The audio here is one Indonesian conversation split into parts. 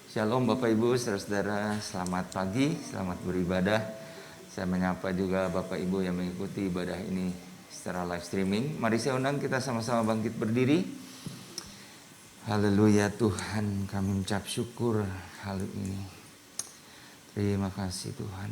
Shalom Bapak Ibu, saudara-saudara, selamat pagi, selamat beribadah. Saya menyapa juga Bapak Ibu yang mengikuti ibadah ini secara live streaming. Mari saya undang kita sama-sama bangkit berdiri. Haleluya Tuhan, kami mengucap syukur hal ini. Terima kasih Tuhan.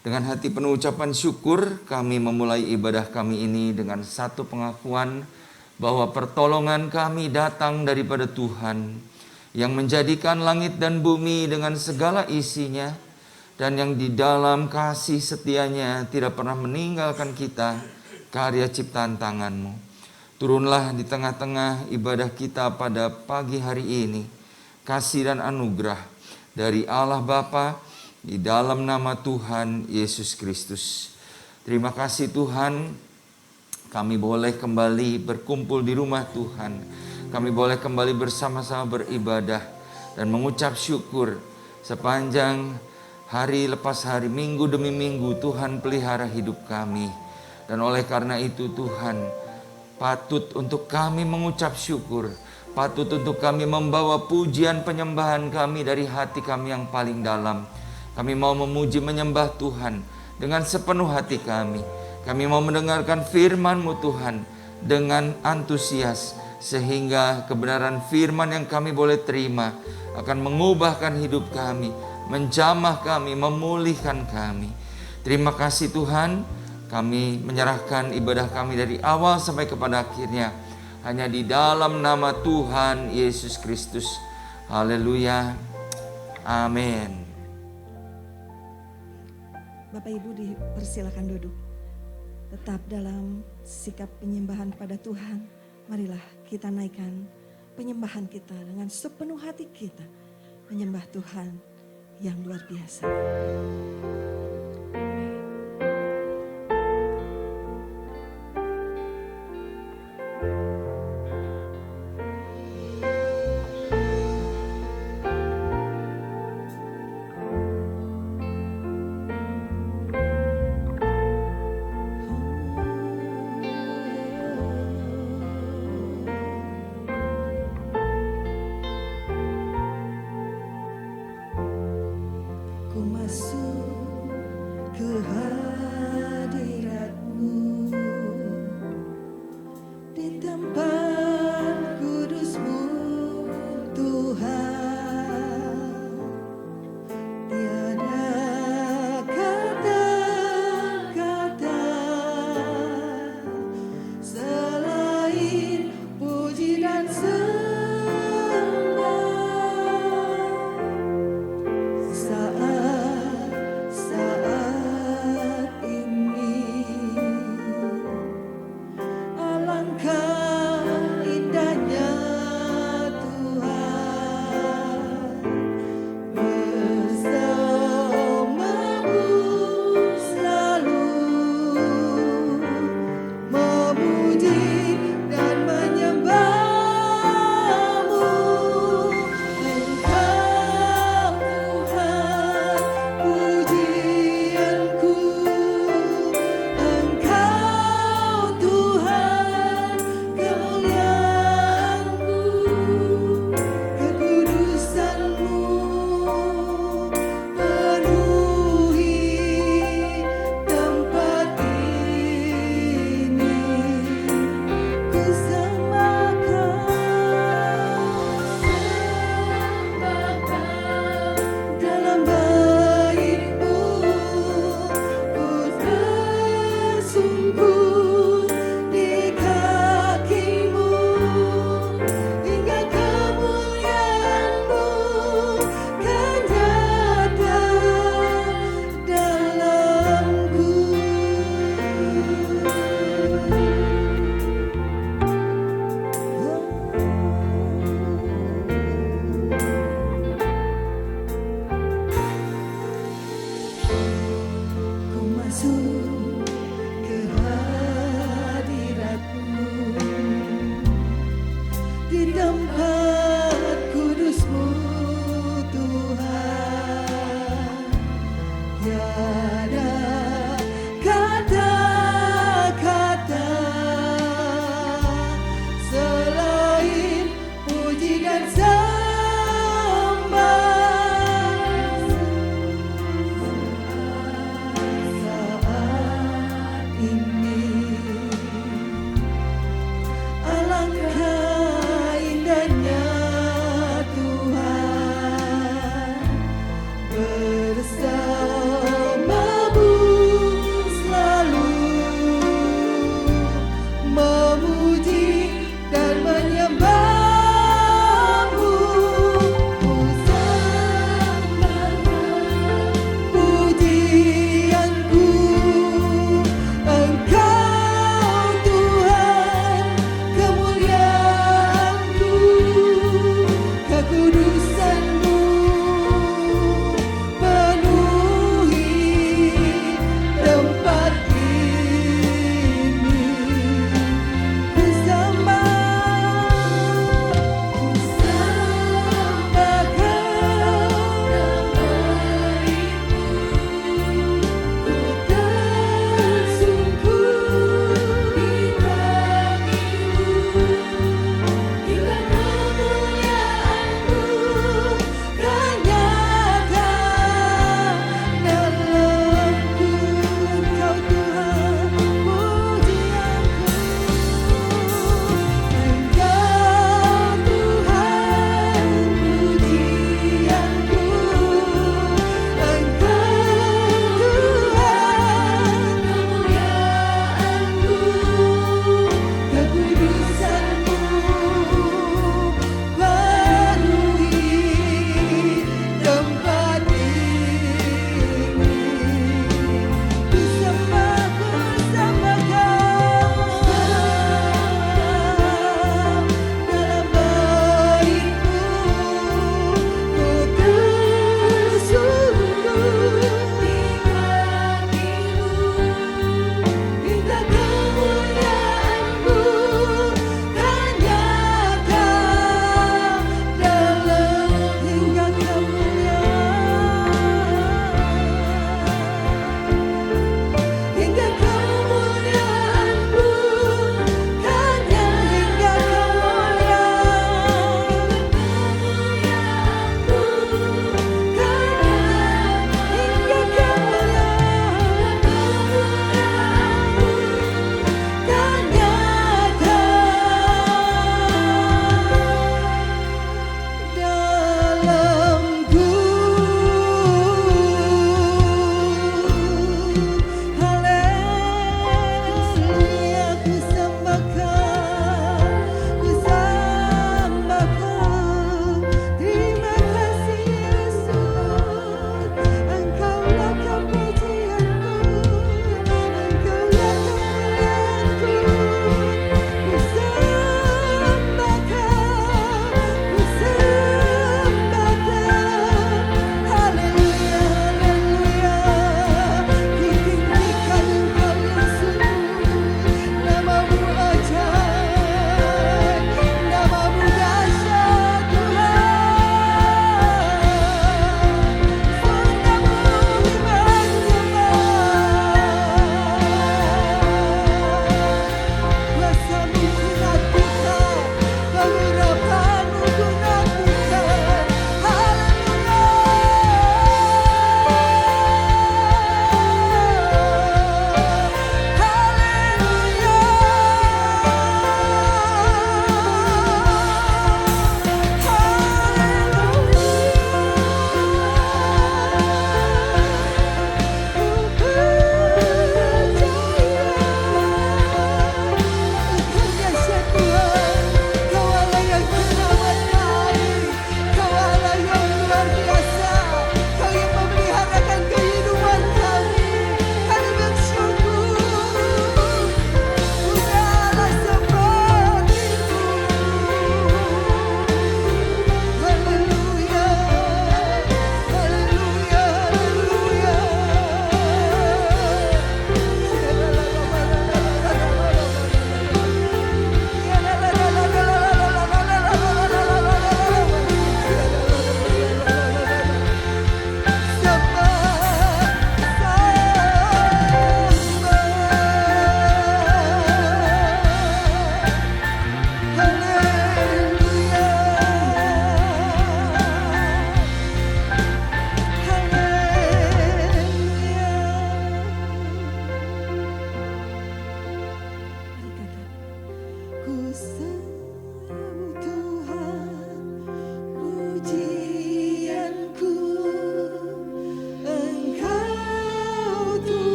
Dengan hati penuh ucapan syukur, kami memulai ibadah kami ini dengan satu pengakuan bahwa pertolongan kami datang daripada Tuhan yang menjadikan langit dan bumi dengan segala isinya, dan yang di dalam kasih setianya tidak pernah meninggalkan kita, karya ciptaan tangan-Mu. Turunlah di tengah-tengah ibadah kita pada pagi hari ini, kasih dan anugerah dari Allah Bapa di dalam nama Tuhan Yesus Kristus. Terima kasih Tuhan, kami boleh kembali berkumpul di rumah Tuhan. Kami boleh kembali bersama-sama beribadah dan mengucap syukur sepanjang hari lepas hari, minggu demi minggu Tuhan pelihara hidup kami. Dan oleh karena itu Tuhan, patut untuk kami mengucap syukur, patut untuk kami membawa pujian penyembahan kami dari hati kami yang paling dalam. Kami mau memuji menyembah Tuhan dengan sepenuh hati kami. Kami mau mendengarkan firman-Mu Tuhan dengan antusias, sehingga kebenaran firman yang kami boleh terima akan mengubahkan hidup kami, menjamah kami, memulihkan kami. Terima kasih Tuhan, kami menyerahkan ibadah kami dari awal sampai kepada akhirnya hanya di dalam nama Tuhan Yesus Kristus. Haleluya, amin. Bapak Ibu dipersilakan duduk. Tetap dalam sikap penyembahan pada Tuhan. Marilah kita naikkan penyembahan kita dengan sepenuh hati kita. Menyembah Tuhan yang luar biasa.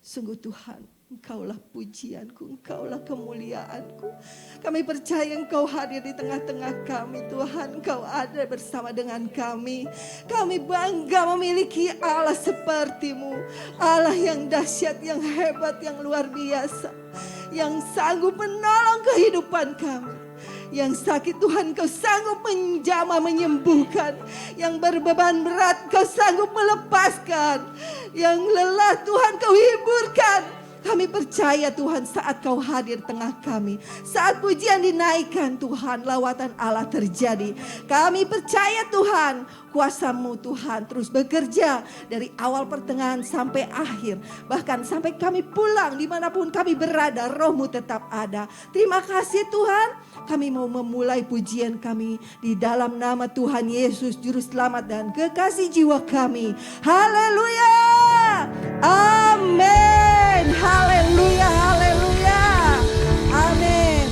Sungguh Tuhan, Engkaulah pujianku, Engkaulah kemuliaanku. Kami percaya Engkau hadir di tengah-tengah kami, Tuhan. Engkau ada bersama dengan kami. Kami bangga memiliki Allah seperti-Mu. Allah yang dahsyat, yang hebat, yang luar biasa. Yang sanggup menolong kehidupan kami. Yang sakit Tuhan Kau sanggup menjamah menyembuhkan. Yang berbeban berat Kau sanggup melepaskan. Yang lelah Tuhan Kau hiburkan. Kami percaya Tuhan saat Kau hadir tengah kami. Saat pujian dinaikkan Tuhan, lawatan Allah terjadi. Kami percaya Tuhan, kuasa-Mu Tuhan terus bekerja dari awal pertengahan sampai akhir. Bahkan sampai kami pulang dimanapun kami berada, Roh-Mu tetap ada. Terima kasih Tuhan. Kami mau memulai pujian kami di dalam nama Tuhan Yesus Juru Selamat dan kekasih jiwa kami. Haleluya. Amin. Haleluya, haleluya. Amin.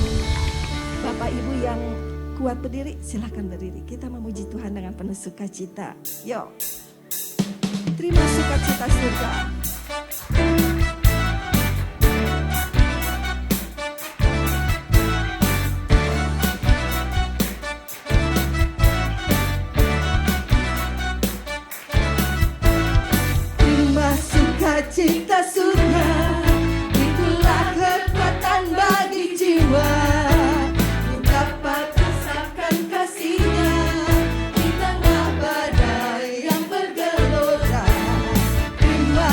Bapak Ibu yang kuat berdiri, silakan berdiri. Kita memuji Tuhan dengan penuh sukacita. Yuk. Terima sukacita surga. Cinta surga, itulah kekuatan bagi jiwa. Ku dapat rasakan kasih-Nya di tengah badai yang bergelora. Terima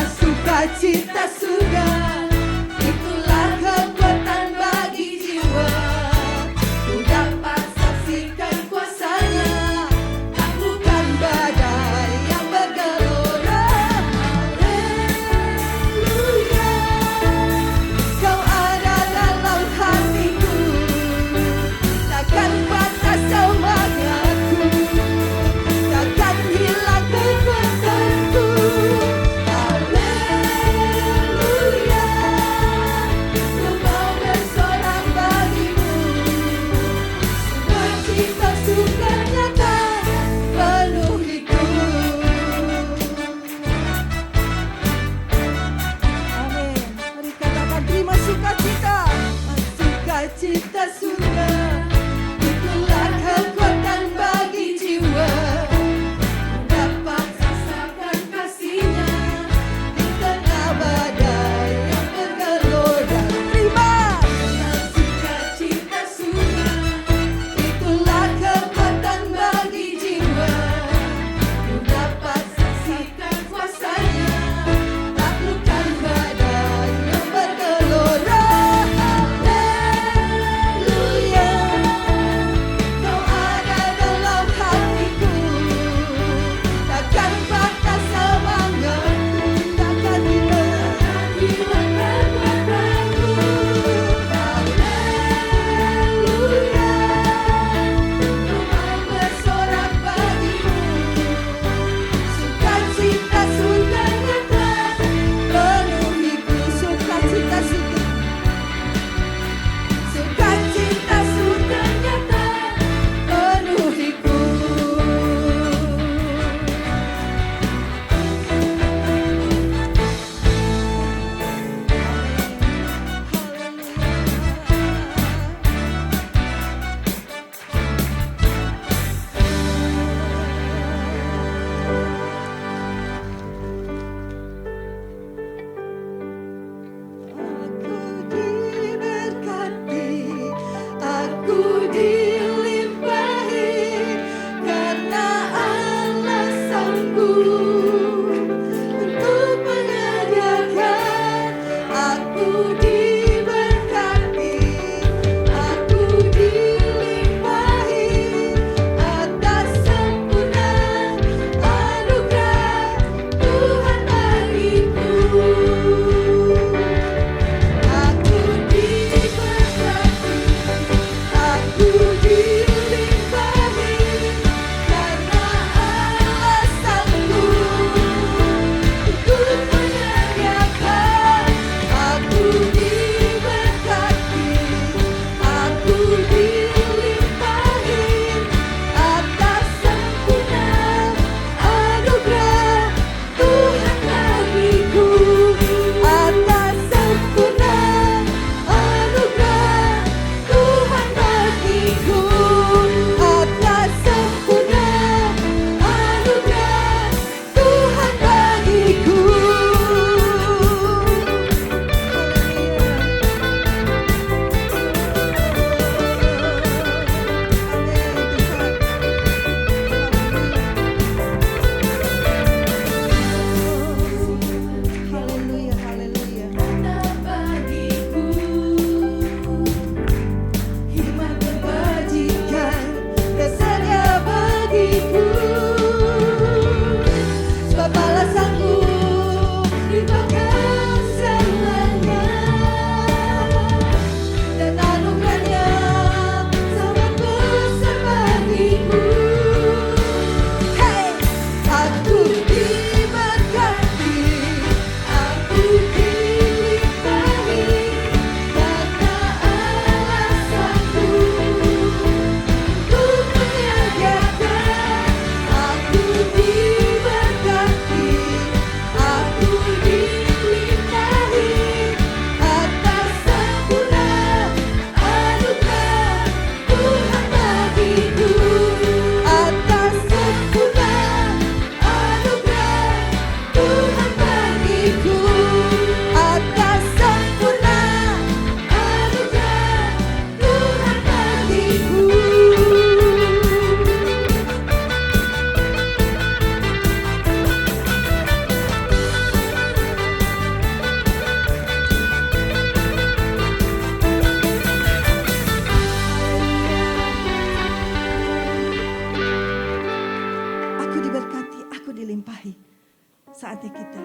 saatnya kita.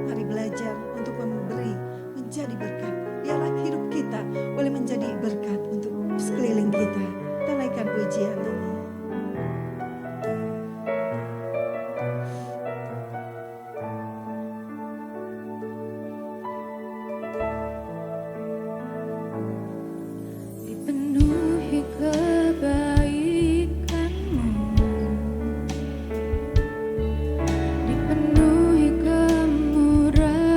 Mari belajar untuk memberi, menjadi berkat. Biarlah hidup kita boleh menjadi berkat untuk sekeliling kita. Kita naikkan pujian ini. Dipenuhi kebaikan-Mu, dipenuhi kemurahan.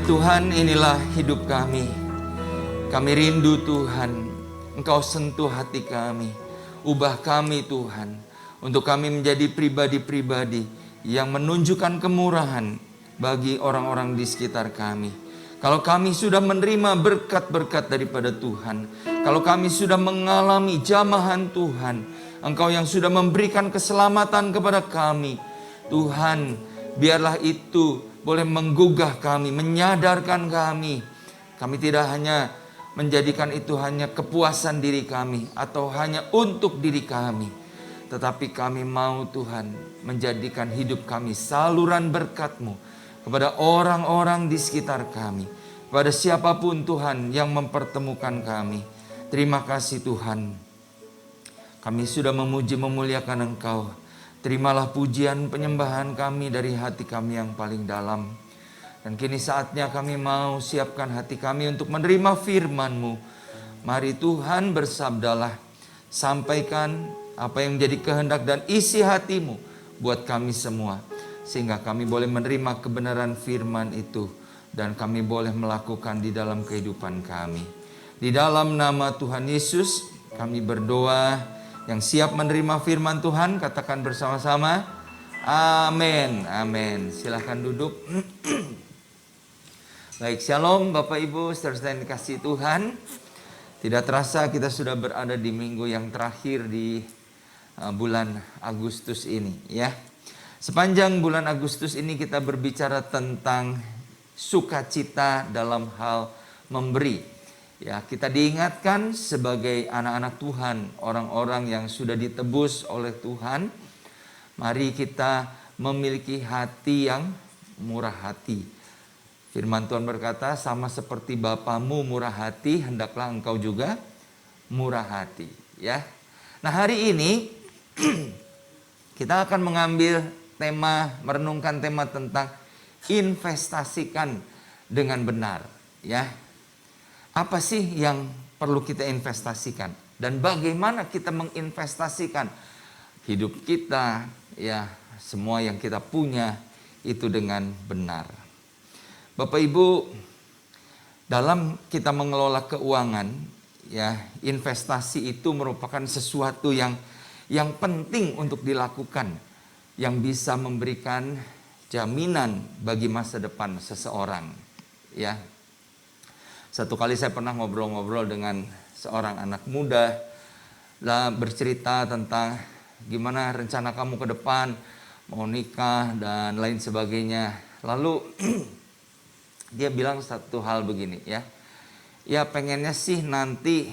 Tuhan, inilah hidup kami. Kami rindu Tuhan, Engkau sentuh hati kami. Ubah kami Tuhan, untuk kami menjadi pribadi-pribadi yang menunjukkan kemurahan bagi orang-orang di sekitar kami. Kalau kami sudah menerima berkat-berkat daripada Tuhan, kalau kami sudah mengalami jamahan Tuhan, Engkau yang sudah memberikan keselamatan kepada kami, Tuhan, biarlah itu boleh menggugah kami, menyadarkan kami. Kami tidak hanya menjadikan itu hanya kepuasan diri kami atau hanya untuk diri kami, tetapi kami mau Tuhan menjadikan hidup kami saluran berkat-Mu kepada orang-orang di sekitar kami, kepada siapapun Tuhan yang mempertemukan kami. Terima kasih Tuhan, kami sudah memuji memuliakan Engkau. Terimalah pujian penyembahan kami dari hati kami yang paling dalam. Dan kini saatnya kami mau siapkan hati kami untuk menerima firman-Mu. Mari Tuhan bersabdalah, sampaikan apa yang menjadi kehendak dan isi hati-Mu buat kami semua. Sehingga kami boleh menerima kebenaran firman itu dan kami boleh melakukan di dalam kehidupan kami. Di dalam nama Tuhan Yesus kami berdoa. Yang siap menerima firman Tuhan, katakan bersama-sama, amin, amin. Silahkan duduk. Baik, shalom Bapak Ibu, saudara yang dikasihi Tuhan. Tidak terasa kita sudah berada di minggu yang terakhir di bulan Agustus ini, ya. Sepanjang bulan Agustus ini kita berbicara tentang sukacita dalam hal memberi. Ya, kita diingatkan sebagai anak-anak Tuhan, orang-orang yang sudah ditebus oleh Tuhan. Mari kita memiliki hati yang murah hati. Firman Tuhan berkata, sama seperti Bapamu murah hati, hendaklah engkau juga murah hati. Ya. Nah, hari ini kita akan mengambil tema, merenungkan tema tentang investasikan dengan benar. Ya. Apa sih yang perlu kita investasikan? Dan bagaimana kita menginvestasikan hidup kita, ya, semua yang kita punya itu dengan benar. Bapak Ibu, dalam kita mengelola keuangan, ya, investasi itu merupakan sesuatu yang penting untuk dilakukan, yang bisa memberikan jaminan bagi masa depan seseorang, ya. Satu kali saya pernah ngobrol-ngobrol dengan seorang anak muda, bercerita tentang gimana rencana kamu ke depan, mau nikah dan lain sebagainya. Lalu dia bilang satu hal begini, ya. Ya pengennya sih nanti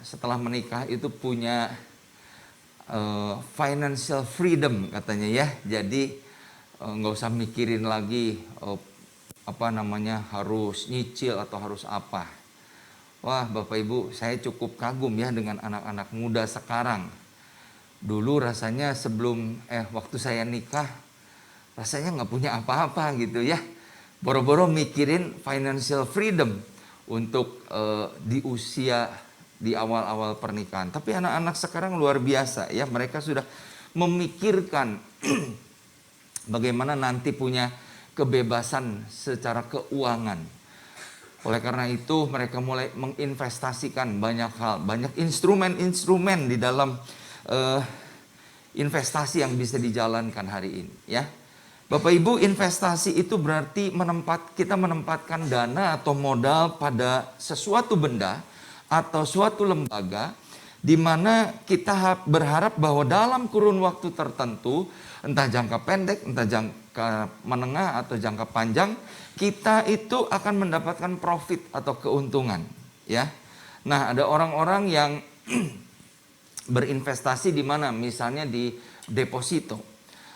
setelah menikah itu punya financial freedom katanya, ya. Jadi nggak usah mikirin lagi harus nyicil atau harus apa. Wah Bapak Ibu, saya cukup kagum ya dengan anak-anak muda sekarang. Dulu rasanya waktu saya nikah, rasanya nggak punya apa-apa gitu ya. Boro-boro mikirin financial freedom untuk di usia di awal-awal pernikahan. Tapi anak-anak sekarang luar biasa ya, mereka sudah memikirkan bagaimana nanti punya kebebasan secara keuangan. Oleh karena itu mereka mulai menginvestasikan banyak hal, banyak instrumen-instrumen di dalam investasi yang bisa dijalankan hari ini, ya. Bapak Ibu, investasi itu berarti kita menempatkan dana atau modal pada sesuatu benda atau suatu lembaga di mana kita berharap bahwa dalam kurun waktu tertentu, entah jangka pendek, entah jangka menengah atau jangka panjang, kita itu akan mendapatkan profit atau keuntungan, ya. Nah, ada orang-orang yang berinvestasi di mana? Misalnya di deposito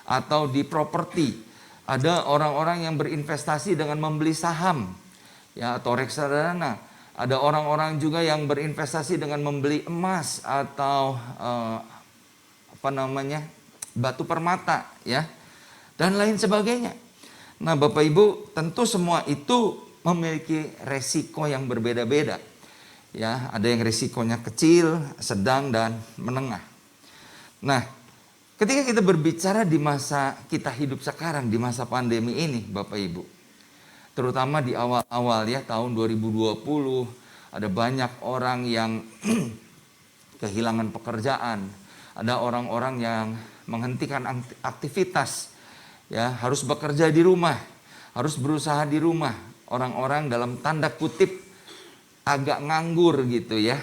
atau di properti. Ada orang-orang yang berinvestasi dengan membeli saham, ya, atau reksadana. Ada orang-orang juga yang berinvestasi dengan membeli emas atau batu permata, ya, dan lain sebagainya. Nah, Bapak Ibu, tentu semua itu memiliki resiko yang berbeda-beda. Ya, ada yang resikonya kecil, sedang dan menengah. Nah, Ketika kita berbicara di masa kita hidup sekarang, di masa pandemi ini Bapak Ibu, terutama di awal-awal ya tahun 2020, ada banyak orang yang kehilangan pekerjaan, ada orang-orang yang menghentikan aktivitas, ya harus bekerja di rumah, harus berusaha di rumah, orang-orang dalam tanda kutip agak nganggur gitu ya.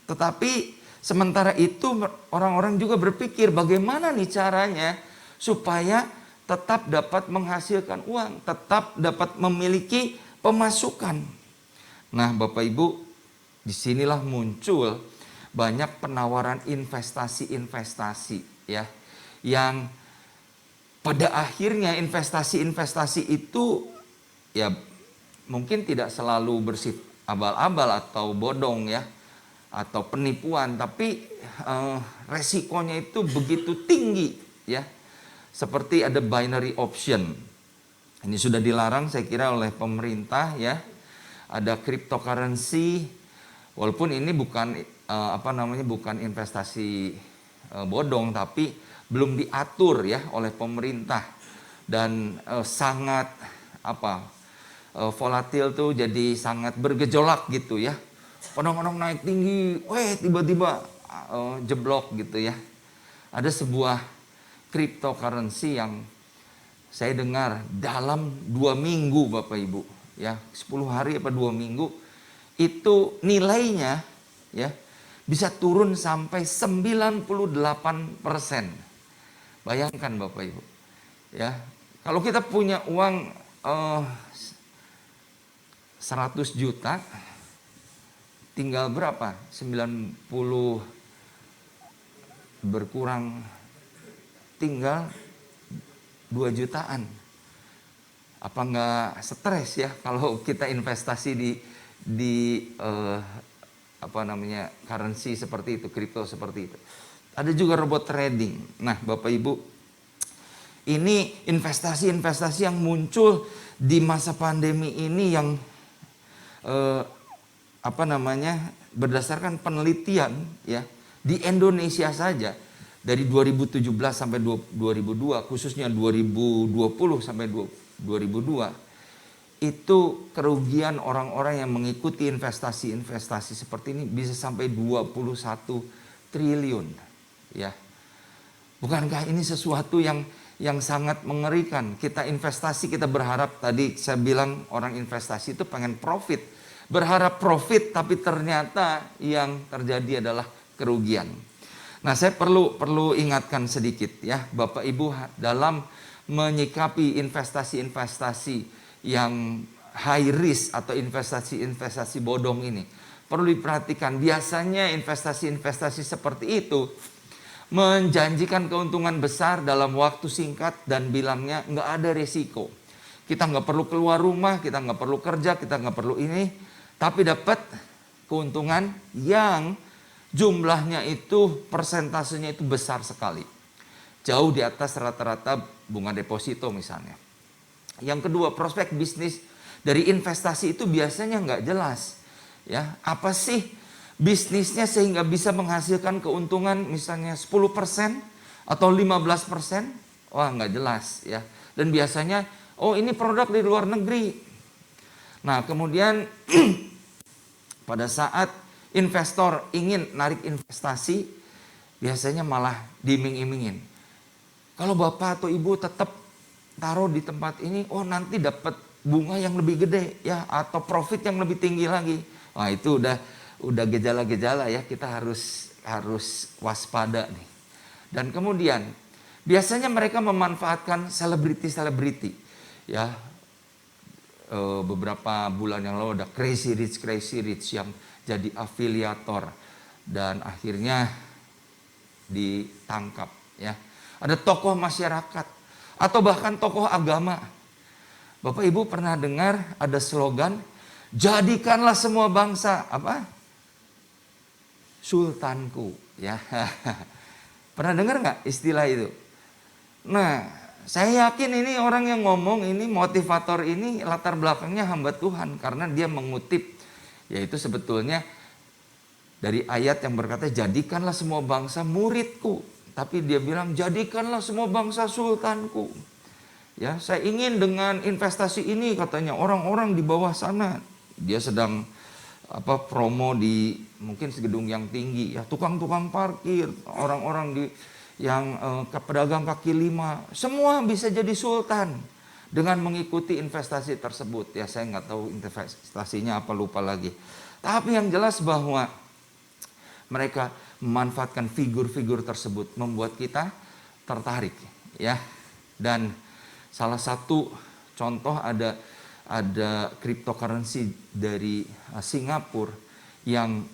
Tetapi sementara itu orang-orang juga berpikir bagaimana nih caranya supaya tetap dapat menghasilkan uang, tetap dapat memiliki pemasukan. Nah Bapak Ibu, disinilah muncul banyak penawaran investasi-investasi ya, yang pada akhirnya investasi-investasi itu ya mungkin tidak selalu bersifat abal-abal atau bodong ya, atau penipuan, tapi resikonya itu begitu tinggi ya. Seperti ada binary option. Ini sudah dilarang saya kira oleh pemerintah ya. Ada cryptocurrency, walaupun ini bukan bukan investasi bodong, tapi belum diatur ya oleh pemerintah dan sangat volatil tuh, jadi sangat bergejolak gitu ya. Kadang-kadang naik tinggi, tiba-tiba jeblok gitu ya. Ada sebuah cryptocurrency yang saya dengar dalam 2 minggu Bapak Ibu ya, 10 hari apa 2 minggu itu nilainya ya bisa turun sampai 98%. Bayangkan Bapak Ibu ya, kalau kita punya uang 100 juta, tinggal berapa? 90 berkurang, tinggal 2 jutaan. Apa nggak stres ya kalau kita investasi di currency seperti itu, kripto seperti itu. Ada juga robot trading. Nah, Bapak Ibu, ini investasi-investasi yang muncul di masa pandemi ini yang berdasarkan penelitian ya, di Indonesia saja dari 2017 sampai 2002, khususnya 2020 sampai 2002, itu kerugian orang-orang yang mengikuti investasi-investasi seperti ini bisa sampai 21 triliun ya. Bukankah ini sesuatu yang sangat mengerikan? Kita investasi, kita berharap, tadi saya bilang orang investasi itu pengen profit, berharap profit, tapi ternyata yang terjadi adalah kerugian. Nah, saya perlu ingatkan sedikit ya Bapak Ibu, dalam menyikapi investasi-investasi yang high risk atau investasi-investasi bodong ini, perlu diperhatikan. Biasanya investasi-investasi seperti itu menjanjikan keuntungan besar dalam waktu singkat dan bilangnya nggak ada resiko. Kita nggak perlu keluar rumah, kita nggak perlu kerja, kita nggak perlu ini, tapi dapat keuntungan yang jumlahnya itu, persentasenya itu besar sekali. Jauh di atas rata-rata bunga deposito misalnya. Yang kedua, prospek bisnis dari investasi itu biasanya nggak jelas. Ya, apa sih bisnisnya sehingga bisa menghasilkan keuntungan misalnya 10% atau 15%? Wah, nggak jelas ya. Dan biasanya, ini produk di luar negeri. Nah, kemudian pada saat investor ingin narik investasi, biasanya malah diiming-imingin. Kalau Bapak atau Ibu tetap taruh di tempat ini, nanti dapat bunga yang lebih gede ya, atau profit yang lebih tinggi lagi. Wah, itu udah gejala-gejala ya, kita harus waspada nih. Dan kemudian biasanya mereka memanfaatkan selebriti ya. Beberapa bulan yang lalu ada crazy rich yang jadi afiliator dan akhirnya ditangkap ya. Ada tokoh masyarakat atau bahkan tokoh agama. Bapak Ibu pernah dengar ada slogan, jadikanlah semua bangsa sultanku ya. Pernah dengar nggak istilah itu? Nah, saya yakin ini orang yang ngomong ini, motivator ini, latar belakangnya hamba Tuhan, karena dia mengutip, yaitu sebetulnya dari ayat yang berkata, jadikanlah semua bangsa muridku. tapi dia bilang jadikanlah semua bangsa sultanku. Ya, saya ingin dengan investasi ini katanya orang-orang di bawah sana. Dia sedang promo di mungkin gedung yang tinggi ya, tukang-tukang parkir, orang-orang di yang pedagang kaki lima, semua bisa jadi sultan dengan mengikuti investasi tersebut. Ya, saya nggak tahu investasinya apa, lupa lagi. Tapi yang jelas bahwa mereka memanfaatkan figur-figur tersebut membuat kita tertarik ya. Dan salah satu contoh ada cryptocurrency dari Singapura yang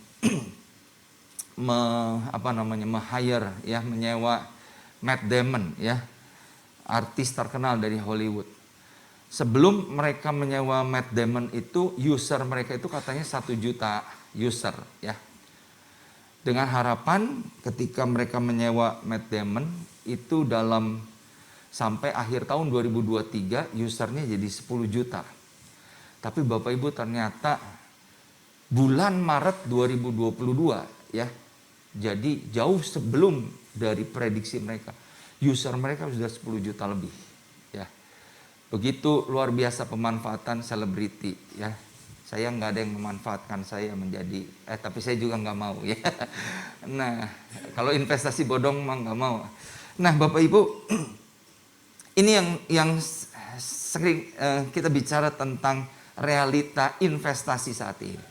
hire ya, menyewa Matt Damon ya, artis terkenal dari Hollywood. Sebelum mereka menyewa Matt Damon itu, user mereka itu katanya 1 juta user ya. Dengan harapan ketika mereka menyewa Matt Damon itu dalam sampai akhir tahun 2023 usernya jadi 10 juta. Tapi Bapak Ibu ternyata bulan Maret 2022 ya, jadi jauh sebelum dari prediksi mereka, user mereka sudah 10 juta lebih ya. Begitu luar biasa pemanfaatan selebriti ya. Saya nggak ada yang memanfaatkan saya menjadi, tapi saya juga nggak mau ya. Nah, kalau investasi bodong mah nggak mau. Nah, Bapak Ibu, ini yang sering kita bicara tentang realita investasi saat ini.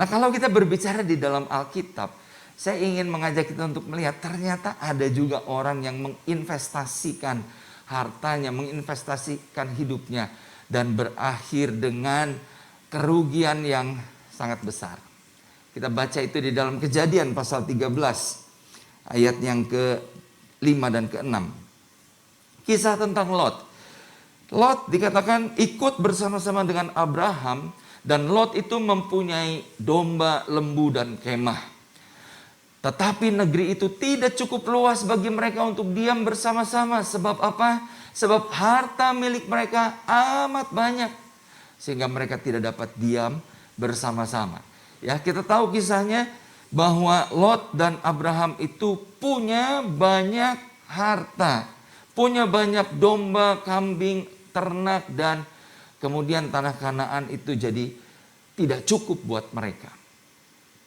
Nah, kalau kita berbicara di dalam Alkitab, saya ingin mengajak kita untuk melihat ternyata ada juga orang yang menginvestasikan hartanya, menginvestasikan hidupnya, dan berakhir dengan kerugian yang sangat besar. Kita baca itu di dalam Kejadian pasal 13 ayat yang ke-5 dan ke-6. Kisah tentang Lot. Lot dikatakan ikut bersama-sama dengan Abraham, dan Lot itu mempunyai domba, lembu, dan kemah. Tetapi negeri itu tidak cukup luas bagi mereka untuk diam bersama-sama. Sebab apa? Sebab harta milik mereka amat banyak, sehingga mereka tidak dapat diam bersama-sama. Ya, kita tahu kisahnya bahwa Lot dan Abraham itu punya banyak harta, punya banyak domba, kambing, ternak, dan kemudian tanah Kanaan itu jadi tidak cukup buat mereka.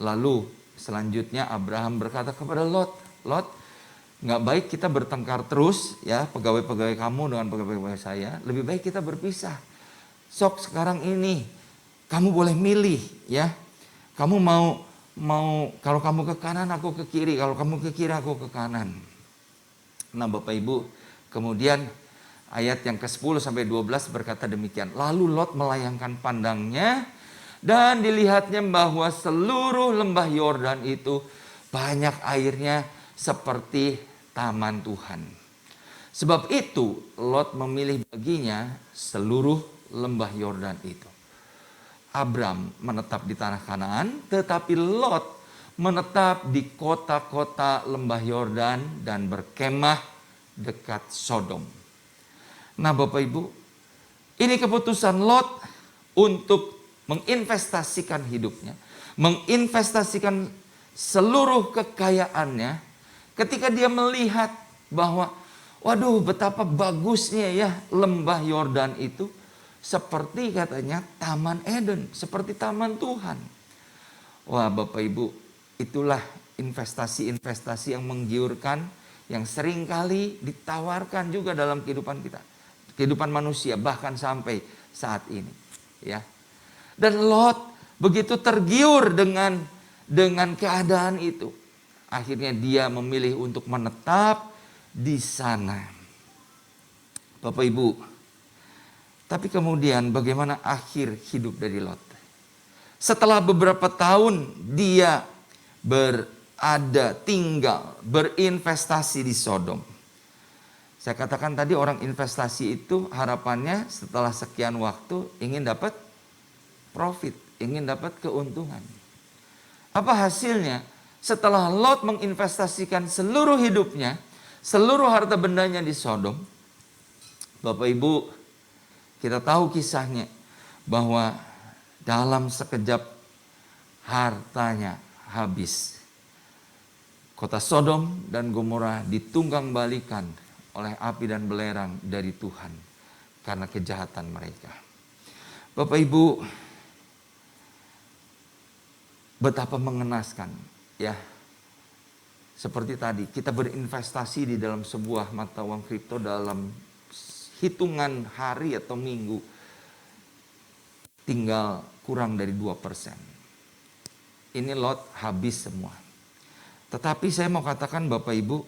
Lalu selanjutnya Abraham berkata kepada Lot, Lot, nggak baik kita bertengkar terus ya, pegawai-pegawai kamu dengan pegawai-pegawai saya, lebih baik kita berpisah. Sok sekarang ini kamu boleh milih ya. Kamu mau kalau kamu ke kanan aku ke kiri, kalau kamu ke kiri aku ke kanan. Nah, Bapak Ibu, kemudian ayat yang ke-10 sampai 12 berkata demikian. Lalu Lot melayangkan pandangnya dan dilihatnya bahwa seluruh lembah Yordan itu banyak airnya seperti taman Tuhan. Sebab itu Lot memilih baginya seluruh lembah Yordan itu. Abram menetap di tanah Kanaan, tetapi Lot menetap di kota-kota lembah Yordan dan berkemah dekat Sodom. Nah, Bapak Ibu, ini keputusan Lot untuk menginvestasikan hidupnya, menginvestasikan seluruh kekayaannya ketika dia melihat bahwa waduh, betapa bagusnya ya lembah Yordan itu, seperti katanya Taman Eden, seperti Taman Tuhan. Wah, Bapak Ibu, itulah investasi-investasi yang menggiurkan, yang seringkali ditawarkan juga dalam kehidupan kita, kehidupan manusia, bahkan sampai saat ini ya. Dan Lot begitu tergiur dengan keadaan itu, akhirnya dia memilih untuk menetap di sana. Bapak Ibu, tapi kemudian bagaimana akhir hidup dari Lot? Setelah beberapa tahun dia tinggal, berinvestasi di Sodom. Saya katakan tadi orang investasi itu harapannya setelah sekian waktu ingin dapat profit, ingin dapat keuntungan. Apa hasilnya? Setelah Lot menginvestasikan seluruh hidupnya, seluruh harta bendanya di Sodom, Bapak Ibu, kita tahu kisahnya bahwa dalam sekejap hartanya habis. Kota Sodom dan Gomora ditunggang balikan oleh api dan belerang dari Tuhan karena kejahatan mereka. Bapak Ibu, betapa mengenaskan ya. Seperti tadi, kita berinvestasi di dalam sebuah mata uang kripto dalam hitungan hari atau minggu tinggal kurang dari 2%. Ini lot habis semua. Tetapi saya mau katakan Bapak Ibu,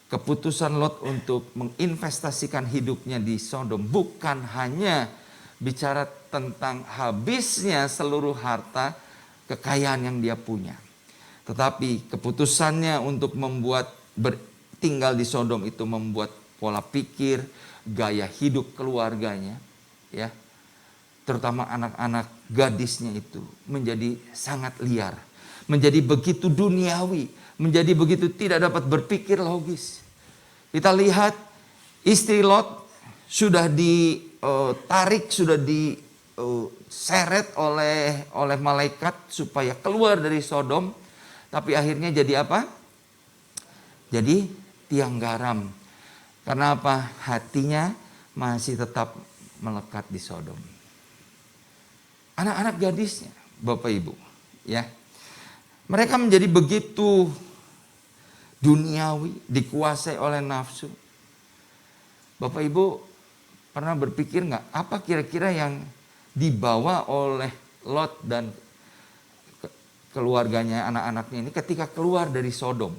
keputusan Lot untuk menginvestasikan hidupnya di Sodom bukan hanya bicara tentang habisnya seluruh harta kekayaan yang dia punya. Tetapi keputusannya untuk tinggal di Sodom itu membuat pola pikir, gaya hidup keluarganya, ya, terutama anak-anak gadisnya itu menjadi sangat liar, menjadi begitu duniawi, menjadi begitu tidak dapat berpikir logis. Kita lihat istri Lot sudah ditarik, sudah diseret oleh malaikat supaya keluar dari Sodom, tapi akhirnya jadi apa? Jadi tiang garam. Karena apa? Hatinya masih tetap melekat di Sodom. Anak-anak gadisnya, Bapak Ibu, ya. Mereka menjadi begitu duniawi, dikuasai oleh nafsu. Bapak Ibu pernah berpikir nggak apa kira-kira yang dibawa oleh Lot dan keluarganya, anak-anaknya ini ketika keluar dari Sodom?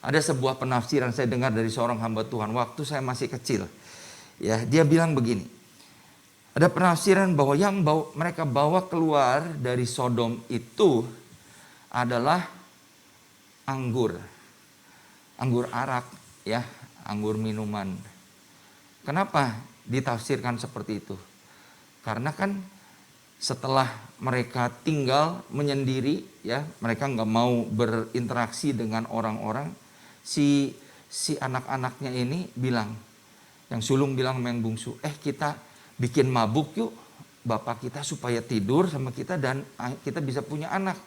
Ada sebuah penafsiran saya dengar dari seorang hamba Tuhan waktu saya masih kecil. Ya, dia bilang begini. Ada penafsiran bahwa yang mereka bawa keluar dari Sodom itu adalah anggur arak, ya, anggur minuman. Kenapa ditafsirkan seperti itu? Karena kan setelah mereka tinggal menyendiri, ya, mereka nggak mau berinteraksi dengan orang-orang. Si anak-anaknya ini bilang, yang sulung bilang sama yang bungsu, kita bikin mabuk yuk bapak kita supaya tidur sama kita dan kita bisa punya anak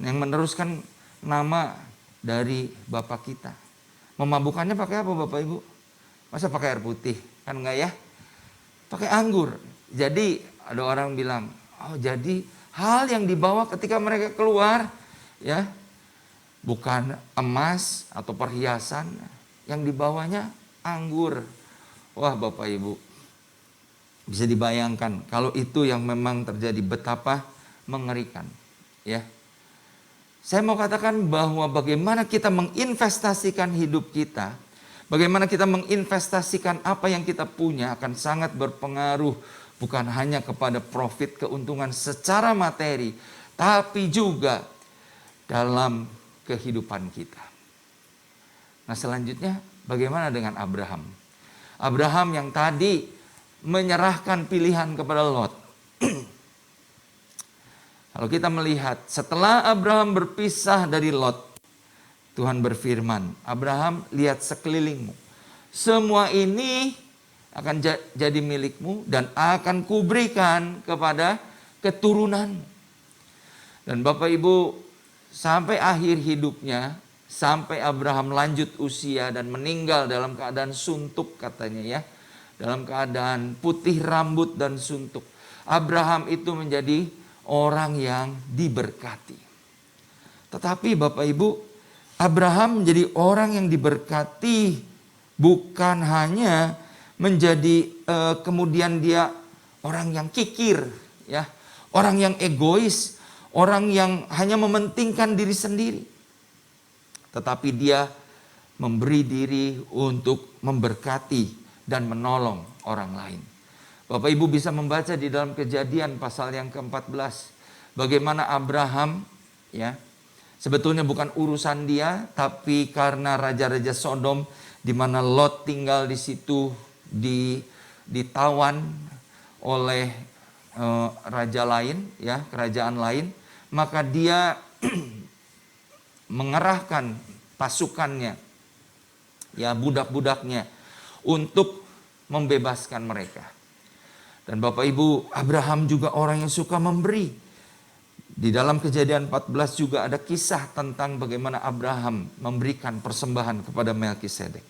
yang meneruskan nama dari bapak kita. Memabukannya pakai apa Bapak Ibu? Masa pakai air putih? Kan enggak ya? Pakai anggur. Jadi ada orang bilang, jadi hal yang dibawa ketika mereka keluar, ya, bukan emas atau perhiasan, yang dibawanya anggur. Wah Bapak Ibu, bisa dibayangkan kalau itu yang memang terjadi, betapa mengerikan, ya. Saya mau katakan bahwa bagaimana kita menginvestasikan hidup kita, bagaimana kita menginvestasikan apa yang kita punya akan sangat berpengaruh bukan hanya kepada profit, keuntungan secara materi, tapi juga dalam kehidupan kita. Nah, selanjutnya bagaimana dengan Abraham? Abraham yang tadi menyerahkan pilihan kepada Lot. Kalau kita melihat setelah Abraham berpisah dari Lot, Tuhan berfirman, Abraham, lihat sekelilingmu. Semua ini akan jadi milikmu dan akan kuberikan kepada keturunanmu. Dan Bapak Ibu, sampai akhir hidupnya, sampai Abraham lanjut usia dan meninggal dalam keadaan suntuk katanya, ya. Dalam keadaan putih rambut dan suntuk. Abraham itu menjadi orang yang diberkati. Tetapi Bapak Ibu, Abraham menjadi orang yang diberkati bukan hanya menjadi kemudian dia orang yang kikir, ya, orang yang egois, orang yang hanya mementingkan diri sendiri. Tetapi dia memberi diri untuk memberkati dan menolong orang lain. Bapak Ibu bisa membaca di dalam Kejadian pasal yang ke-14. Bagaimana Abraham, ya, sebetulnya bukan urusan dia, tapi karena raja-raja Sodom di mana Lot tinggal di situ ditawan oleh raja lain, ya, kerajaan lain, maka dia mengerahkan pasukannya, ya, budak-budaknya untuk membebaskan mereka. Dan Bapak Ibu, Abraham juga orang yang suka memberi. Di dalam Kejadian 14 juga ada kisah tentang bagaimana Abraham memberikan persembahan kepada Melkisedek.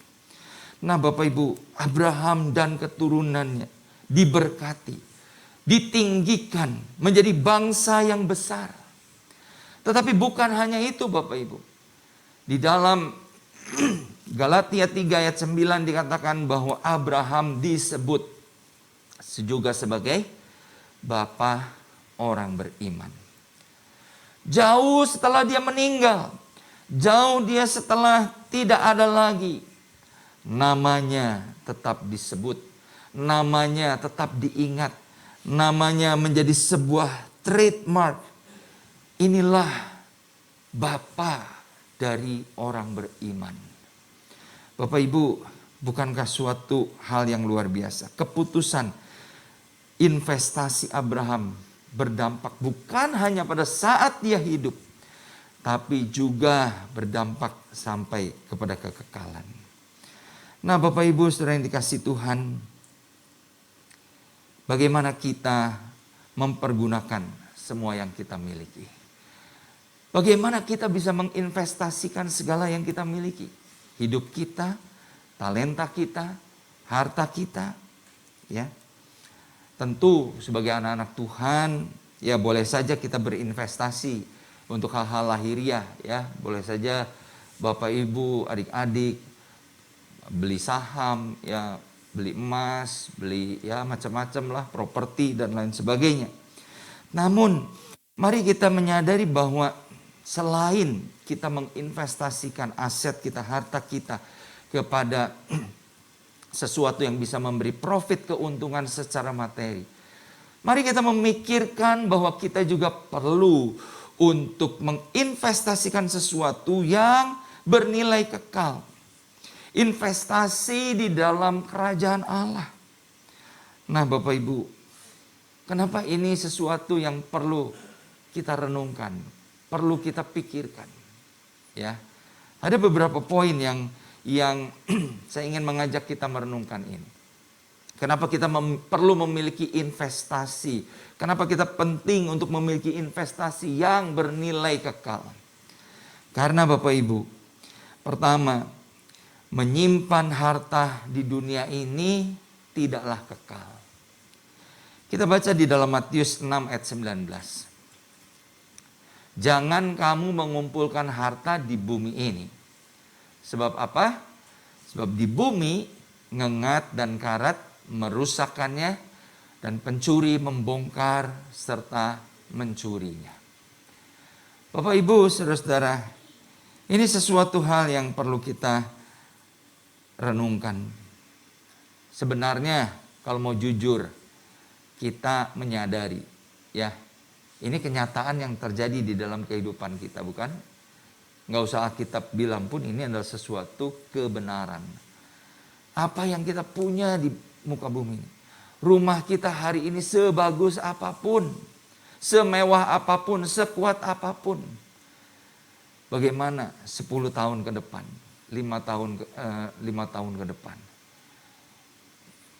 Nah Bapak Ibu, Abraham dan keturunannya diberkati, ditinggikan menjadi bangsa yang besar. Tetapi bukan hanya itu Bapak Ibu. Di dalam Galatia 3 ayat 9 dikatakan bahwa Abraham disebut juga sebagai bapa orang beriman. Jauh setelah dia meninggal, jauh dia setelah tidak ada lagi, namanya tetap disebut, namanya tetap diingat, namanya menjadi sebuah trademark. Inilah bapa dari orang beriman. Bapak Ibu, bukankah suatu hal yang luar biasa? Keputusan investasi Abraham berdampak bukan hanya pada saat dia hidup, tapi juga berdampak sampai kepada kekekalan. Nah Bapak Ibu saudara yang dikasih Tuhan, bagaimana kita mempergunakan semua yang kita miliki? Bagaimana kita bisa menginvestasikan segala yang kita miliki? Hidup kita, talenta kita, harta kita, ya. Tentu sebagai anak-anak Tuhan, ya boleh saja kita berinvestasi untuk hal-hal lahiriah, ya. Boleh saja Bapak Ibu, adik-adik beli saham, ya, beli emas, beli ya macam-macam lah, properti dan lain sebagainya. Namun, mari kita menyadari bahwa selain kita menginvestasikan aset kita, harta kita kepada sesuatu yang bisa memberi profit, keuntungan secara materi, mari kita memikirkan bahwa kita juga perlu untuk menginvestasikan sesuatu yang bernilai kekal. Investasi di dalam kerajaan Allah. Nah Bapak Ibu, kenapa ini sesuatu yang perlu kita renungkan, perlu kita pikirkan, ya. Ada beberapa poin yang saya ingin mengajak kita merenungkan ini. Kenapa kita perlu memiliki investasi? Kenapa kita penting untuk memiliki investasi yang bernilai kekal? Karena Bapak Ibu, pertama, menyimpan harta di dunia ini tidaklah kekal. Kita baca di dalam Matius 6 ayat 19. Jangan kamu mengumpulkan harta di bumi ini. Sebab apa? Sebab di bumi ngengat dan karat merusakkannya, dan pencuri membongkar serta mencurinya. Bapak Ibu saudara-saudara, ini sesuatu hal yang perlu kita renungkan. Sebenarnya kalau mau jujur, kita menyadari, ya, ini kenyataan yang terjadi di dalam kehidupan kita, bukan? Nggak usah Alkitab bilang pun ini adalah sesuatu kebenaran. Apa yang kita punya di muka bumi ini. Rumah kita hari ini sebagus apapun, semewah apapun, sekuat apapun. Bagaimana 10 tahun ke depan, 5 tahun ke depan.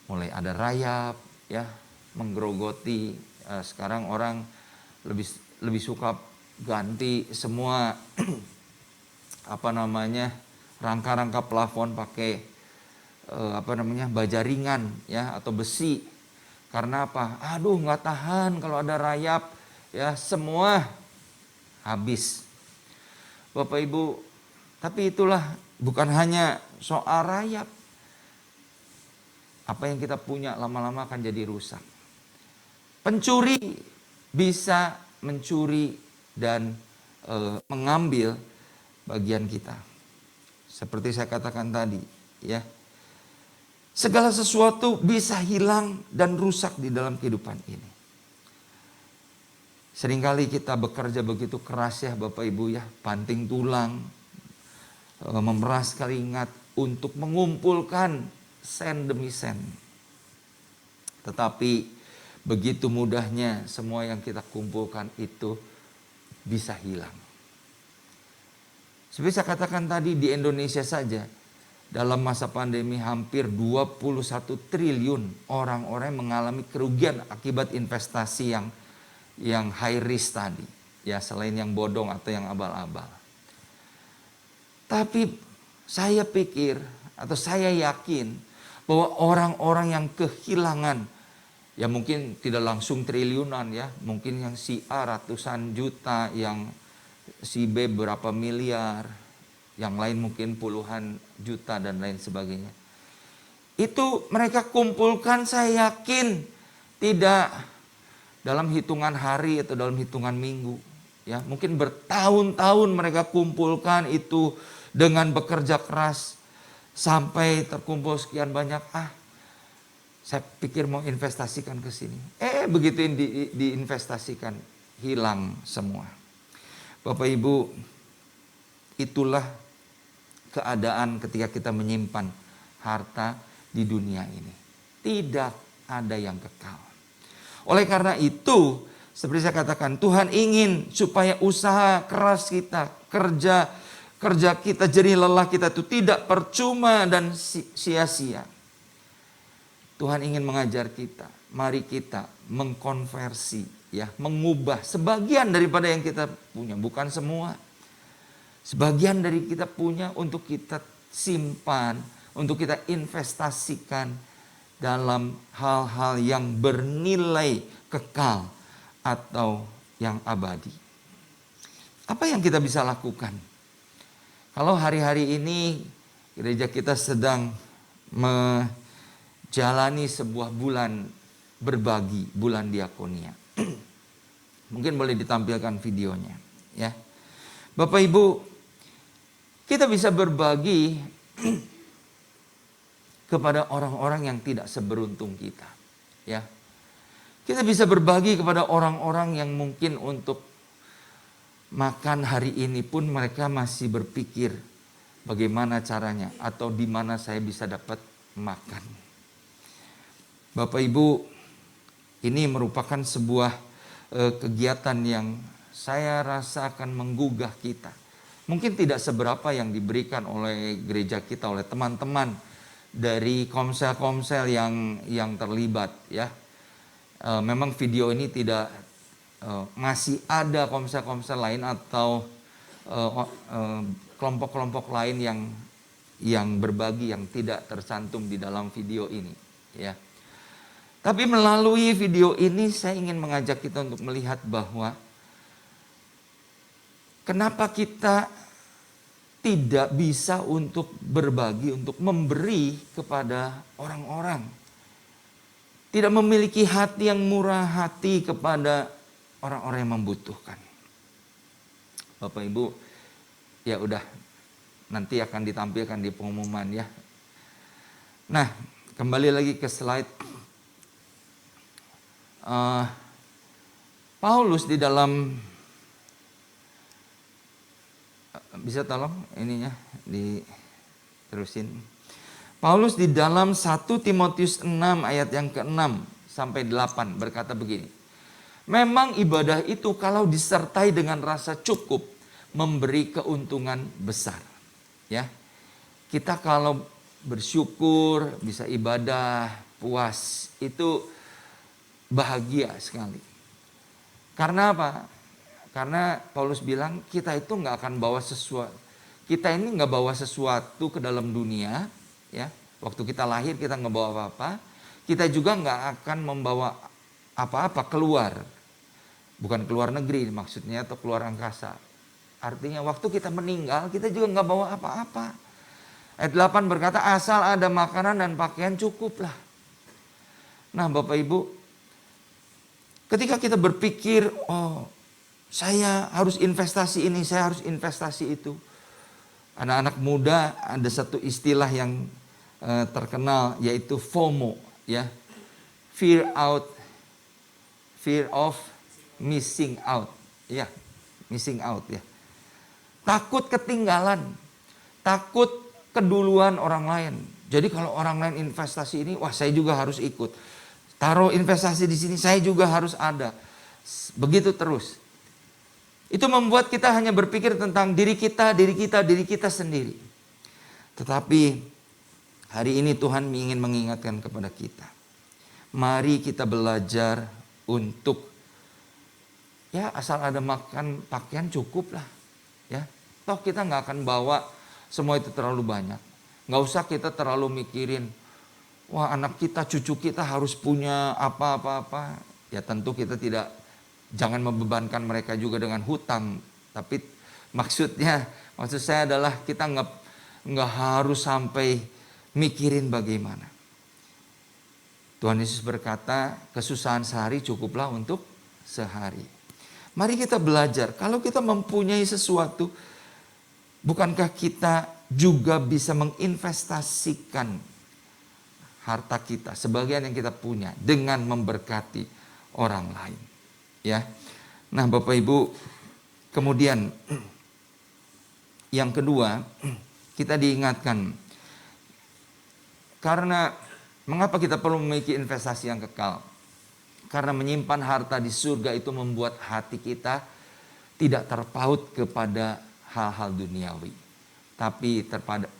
Mulai ada rayap, ya, menggerogoti. Sekarang orang lebih suka ganti semua rangka-rangka plafon pakai baja ringan, ya, atau besi. Karena apa? Aduh, nggak tahan kalau ada rayap, ya, semua habis. Bapak Ibu, tapi itulah bukan hanya soal rayap. Apa yang kita punya lama-lama akan jadi rusak. Pencuri bisa mencuri dan mengambil bagian kita. Seperti saya katakan tadi, ya. Segala sesuatu bisa hilang dan rusak di dalam kehidupan ini. Seringkali kita bekerja begitu keras, ya Bapak Ibu, ya, banting tulang, memeras keringat untuk mengumpulkan sen demi sen. Tetapi begitu mudahnya semua yang kita kumpulkan itu bisa hilang. Seperti saya katakan tadi, di Indonesia saja dalam masa pandemi hampir 21 triliun orang-orang mengalami kerugian akibat investasi yang high risk tadi. Ya, selain yang bodong atau yang abal-abal. Tapi saya pikir atau saya yakin bahwa orang-orang yang kehilangan, ya mungkin tidak langsung triliunan ya, mungkin yang si A ratusan juta, yang si B berapa miliar, yang lain mungkin puluhan juta dan lain sebagainya. Itu mereka kumpulkan, saya yakin tidak dalam hitungan hari atau dalam hitungan minggu. Ya, mungkin bertahun-tahun mereka kumpulkan itu dengan bekerja keras sampai terkumpul sekian banyak. Saya pikir mau investasikan ke sini. Begitu diinvestasikan, hilang semua. Bapak Ibu, itulah keadaan ketika kita menyimpan harta di dunia ini. Tidak ada yang kekal. Oleh karena itu, seperti saya katakan, Tuhan ingin supaya usaha keras kita, kerja kita, jerih lelah kita itu tidak percuma dan sia-sia. Tuhan ingin mengajar kita, mari kita mengkonversi, ya, mengubah sebagian daripada yang kita punya, bukan semua. Sebagian dari kita punya untuk kita simpan, untuk kita investasikan dalam hal-hal yang bernilai kekal atau yang abadi. Apa yang kita bisa lakukan? Kalau hari-hari ini gereja kita sedang menjalani sebuah bulan berbagi, bulan diakonia. Mungkin boleh ditampilkan videonya, ya. Bapak Ibu, kita bisa berbagi kepada orang-orang yang tidak seberuntung kita, ya. Kita bisa berbagi kepada orang-orang yang mungkin untuk makan hari ini pun mereka masih berpikir bagaimana caranya atau di mana saya bisa dapat makan. Bapak Ibu, ini merupakan sebuah kegiatan yang saya rasa akan menggugah kita. Mungkin tidak seberapa yang diberikan oleh gereja kita, oleh teman-teman dari komsel-komsel yang terlibat, ya. Memang video ini tidak masih ada komsel-komsel lain atau kelompok-kelompok lain yang berbagi yang tidak tercantum di dalam video ini, ya. Tapi melalui video ini saya ingin mengajak kita untuk melihat bahwa kenapa kita tidak bisa untuk berbagi, untuk memberi kepada orang-orang. Tidak memiliki hati yang murah hati kepada orang-orang yang membutuhkan. Bapak Ibu, ya udah, nanti akan ditampilkan di pengumuman, ya. Nah, kembali lagi ke slide. Paulus di dalam, bisa tolong ininya diterusin. Paulus di dalam 1 Timotius 6 ayat yang ke-6 sampai 8 berkata begini. Memang ibadah itu kalau disertai dengan rasa cukup memberi keuntungan besar. Ya. Kita kalau bersyukur, bisa ibadah, puas, itu bahagia sekali. Karena apa? Karena Paulus bilang kita itu nggak akan bawa sesuatu. Kita ini nggak bawa sesuatu ke dalam dunia, ya. Waktu kita lahir kita nggak bawa apa-apa. Kita juga nggak akan membawa apa-apa keluar. Bukan keluar negeri maksudnya atau keluar angkasa. Artinya waktu kita meninggal kita juga nggak bawa apa-apa. Ayat 8 berkata asal ada makanan dan pakaian cukuplah. Nah Bapak Ibu, ketika kita berpikir, oh saya harus investasi ini, saya harus investasi itu. Anak-anak muda ada satu istilah yang terkenal yaitu FOMO, ya. Fear of missing out. Ya, missing out, ya. Takut ketinggalan, takut keduluan orang lain. Jadi kalau orang lain investasi ini, wah saya juga harus ikut. Taruh investasi di sini, saya juga harus ada. Begitu terus. Itu membuat kita hanya berpikir tentang diri kita sendiri. Tetapi hari ini Tuhan ingin mengingatkan kepada kita. Mari kita belajar untuk ya asal ada makan pakaian cukup lah. Ya, toh kita nggak akan bawa semua itu terlalu banyak. Nggak usah kita terlalu mikirin, wah anak kita, cucu kita harus punya apa-apa-apa. Ya tentu kita jangan membebankan mereka juga dengan hutang. Tapi maksud saya adalah kita nggak harus sampai mikirin bagaimana. Tuhan Yesus berkata, kesusahan sehari cukuplah untuk sehari. Mari kita belajar, kalau kita mempunyai sesuatu, bukankah kita juga bisa menginvestasikan harta kita, sebagian yang kita punya, dengan memberkati orang lain. Ya, nah Bapak Ibu, kemudian yang kedua, kita diingatkan, karena mengapa kita perlu memiliki investasi yang kekal? Karena menyimpan harta di surga itu membuat hati kita tidak terpaut kepada hal-hal duniawi, tapi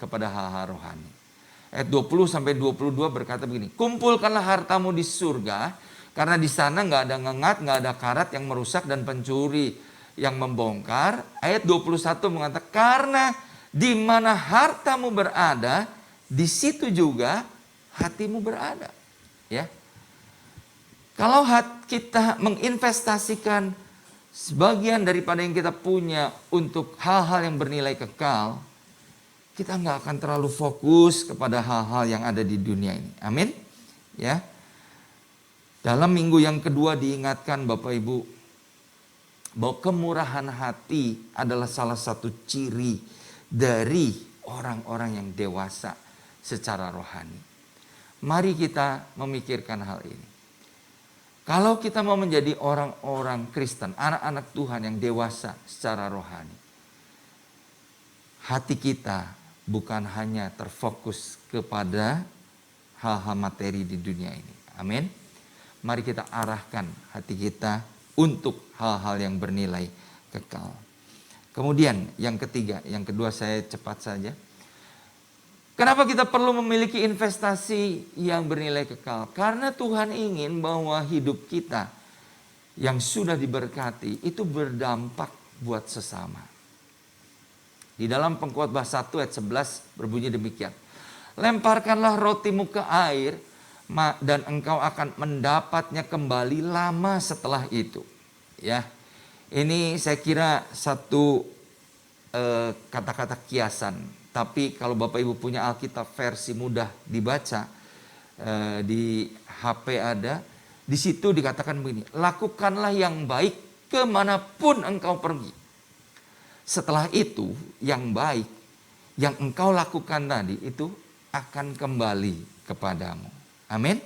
kepada hal-hal rohani. Ayat 20-22 berkata begini, kumpulkanlah hartamu di surga, karena di sana nggak ada ngengat, nggak ada karat yang merusak dan pencuri yang membongkar. Ayat 21 mengatakan, karena di mana hartamu berada, di situ juga hatimu berada. Ya. Kalau kita menginvestasikan sebagian daripada yang kita punya untuk hal-hal yang bernilai kekal, kita nggak akan terlalu fokus kepada hal-hal yang ada di dunia ini. Amin. Ya. Dalam minggu yang kedua diingatkan Bapak Ibu bahwa kemurahan hati adalah salah satu ciri dari orang-orang yang dewasa secara rohani. Mari kita memikirkan hal ini. Kalau kita mau menjadi orang-orang Kristen, anak-anak Tuhan yang dewasa secara rohani, hati kita bukan hanya terfokus kepada hal-hal materi di dunia ini. Amin. Mari kita arahkan hati kita untuk hal-hal yang bernilai kekal. Kemudian yang kedua saya cepat saja. Kenapa kita perlu memiliki investasi yang bernilai kekal? Karena Tuhan ingin bahwa hidup kita yang sudah diberkati itu berdampak buat sesama. Di dalam Pengkhotbah 1 ayat 11 berbunyi demikian. Lemparkanlah rotimu ke air dan engkau akan mendapatnya kembali lama setelah itu. Ya, ini saya kira satu kata-kata kiasan. Tapi kalau Bapak Ibu punya Alkitab versi mudah dibaca, di HP ada, di situ dikatakan begini, lakukanlah yang baik kemanapun engkau pergi. Setelah itu yang baik yang engkau lakukan tadi itu akan kembali kepadamu. Amin.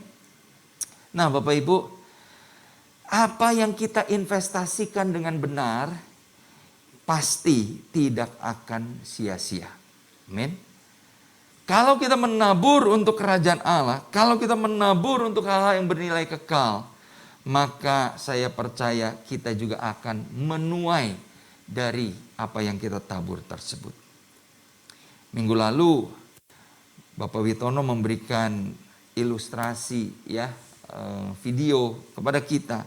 Nah Bapak Ibu, apa yang kita investasikan dengan benar pasti tidak akan sia-sia. Amin. Kalau kita menabur untuk kerajaan Allah, kalau kita menabur untuk hal-hal yang bernilai kekal, maka saya percaya kita juga akan menuai dari apa yang kita tabur tersebut. Minggu lalu Bapak Witono memberikan ilustrasi video kepada kita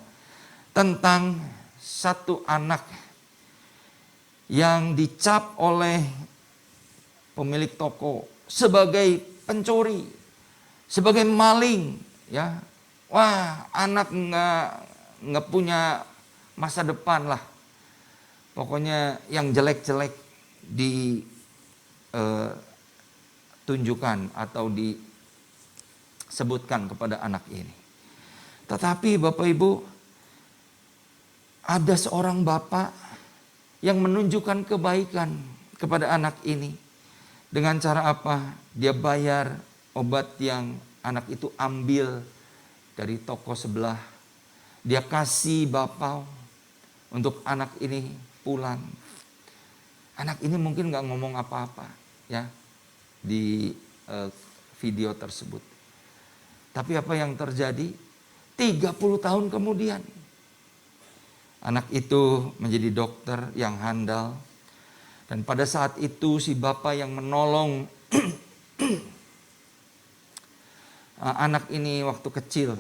tentang satu anak yang dicap oleh pemilik toko sebagai pencuri, sebagai maling, ya. Wah, anak nggak punya masa depan lah. Pokoknya yang jelek-jelek ditunjukkan atau disebutkan kepada anak ini. Tetapi Bapak Ibu, ada seorang bapak yang menunjukkan kebaikan kepada anak ini. Dengan cara apa? Dia bayar obat yang anak itu ambil dari toko sebelah. Dia kasih bapau untuk anak ini pulang. Anak ini mungkin gak ngomong apa-apa ya di video tersebut. Tapi apa yang terjadi? 30 tahun kemudian anak itu menjadi dokter yang handal. Dan pada saat itu si bapak yang menolong anak ini waktu kecil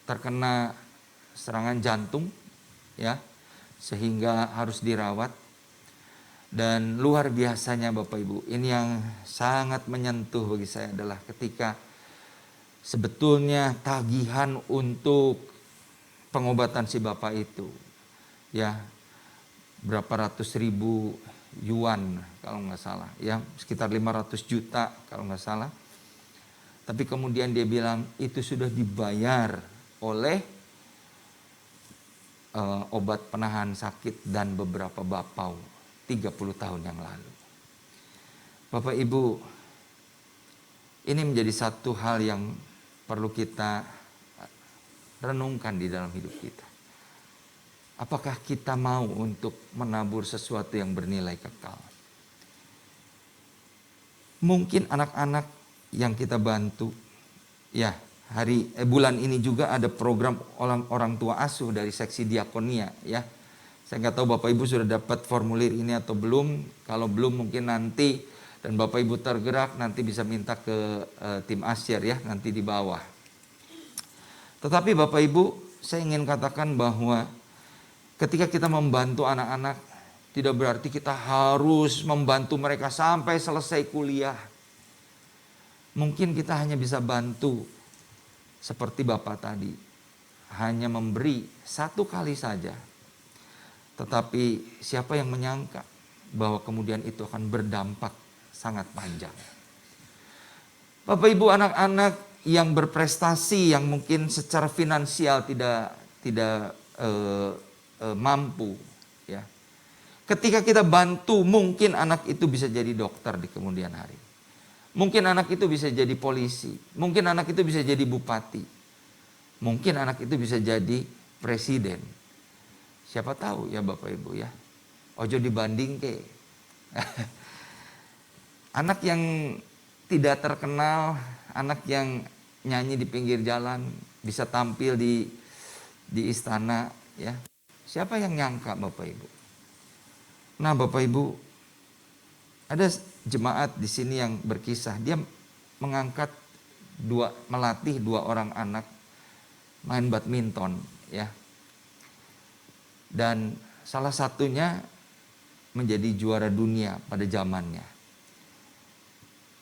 terkena serangan jantung, ya. sehingga harus dirawat. Dan luar biasanya Bapak Ibu, ini yang sangat menyentuh bagi saya adalah ketika sebetulnya tagihan untuk pengobatan si Bapak itu, ya berapa ratus ribu yuan kalau nggak salah, ya sekitar 500 juta kalau nggak salah. Tapi kemudian dia bilang itu sudah dibayar oleh obat penahan sakit dan beberapa bapau 30 tahun yang lalu. Bapak Ibu, ini menjadi satu hal yang perlu kita renungkan di dalam hidup kita. Apakah kita mau untuk menabur sesuatu yang bernilai kekal? Mungkin anak-anak yang kita bantu, ya bulan ini juga ada program orang tua asuh dari seksi diakonia, ya. Saya nggak tahu Bapak Ibu sudah dapat formulir ini atau belum. Kalau belum mungkin nanti, dan Bapak Ibu tergerak nanti bisa minta ke tim asyir ya, nanti di bawah. Tetapi Bapak Ibu, saya ingin katakan bahwa ketika kita membantu anak-anak, tidak berarti kita harus membantu mereka sampai selesai kuliah. Mungkin kita hanya bisa bantu seperti Bapak tadi, hanya memberi satu kali saja. Tetapi siapa yang menyangka bahwa kemudian itu akan berdampak sangat panjang. Bapak Ibu, anak-anak yang berprestasi, yang mungkin secara finansial tidak mampu, ya. Ketika kita bantu, mungkin anak itu bisa jadi dokter di kemudian hari. Mungkin anak itu bisa jadi polisi, mungkin anak itu bisa jadi bupati, mungkin anak itu bisa jadi presiden. Siapa tahu ya Bapak Ibu ya. Ojo dibanding ke. Anak yang tidak terkenal, anak yang nyanyi di pinggir jalan, bisa tampil di istana, ya. Siapa yang nyangka Bapak Ibu? Nah Bapak Ibu, ada jemaat di sini yang berkisah, dia melatih 2 orang anak main badminton, ya. Dan salah satunya menjadi juara dunia pada zamannya.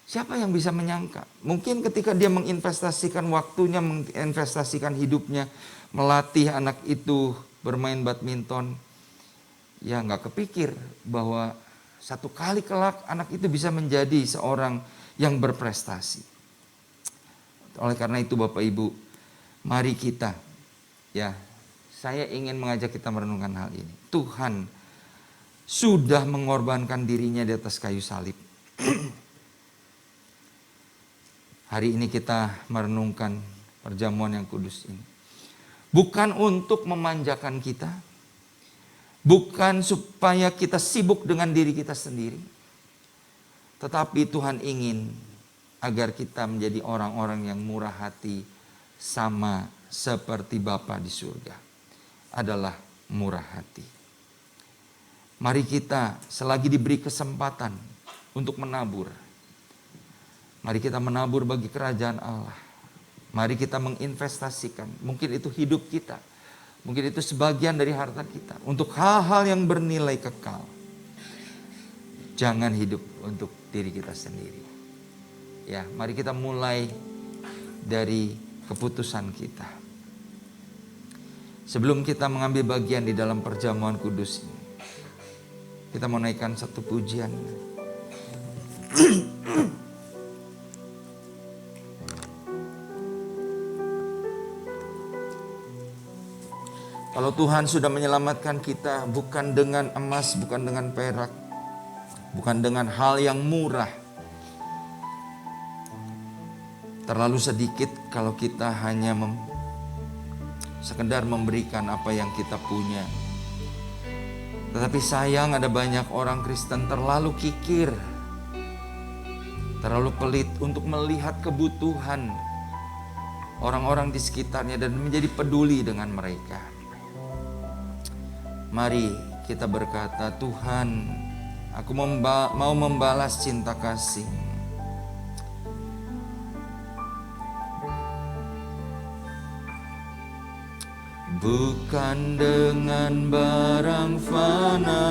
Siapa yang bisa menyangka? Mungkin ketika dia menginvestasikan waktunya, menginvestasikan hidupnya, melatih anak itu bermain badminton, ya nggak kepikir bahwa satu kali kelak anak itu bisa menjadi seorang yang berprestasi. Oleh karena itu Bapak Ibu, mari kita, ya, saya ingin mengajak kita merenungkan hal ini. Tuhan sudah mengorbankan dirinya di atas kayu salib. Hari ini kita merenungkan perjamuan yang kudus ini. Bukan untuk memanjakan kita. Bukan supaya kita sibuk dengan diri kita sendiri. Tetapi Tuhan ingin agar kita menjadi orang-orang yang murah hati sama seperti Bapa di surga adalah murah hati. Mari kita selagi diberi kesempatan untuk menabur. Mari kita menabur bagi kerajaan Allah. Mari kita menginvestasikan. Mungkin itu hidup kita. Mungkin itu sebagian dari harta kita. Untuk hal-hal yang bernilai kekal. Jangan hidup untuk diri kita sendiri. Ya, mari kita mulai dari keputusan kita. Sebelum kita mengambil bagian di dalam perjamuan kudus ini, kita mau naikkan satu pujian. Kalau Tuhan sudah menyelamatkan kita bukan dengan emas, bukan dengan perak, bukan dengan hal yang murah. Terlalu sedikit kalau kita hanya sekedar memberikan apa yang kita punya. Tetapi sayang ada banyak orang Kristen terlalu kikir, terlalu pelit untuk melihat kebutuhan orang-orang di sekitarnya dan menjadi peduli dengan mereka. Mari kita berkata, Tuhan, aku mau membalas cinta kasih. bukan dengan barang fana.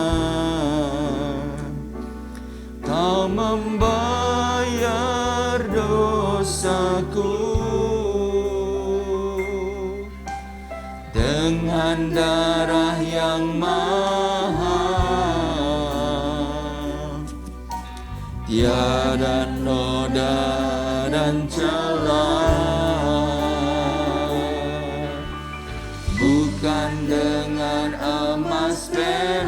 Kau membayar dosaku dengan darah yang mahal, tiada noda dan celah. Bukan dengan emas perak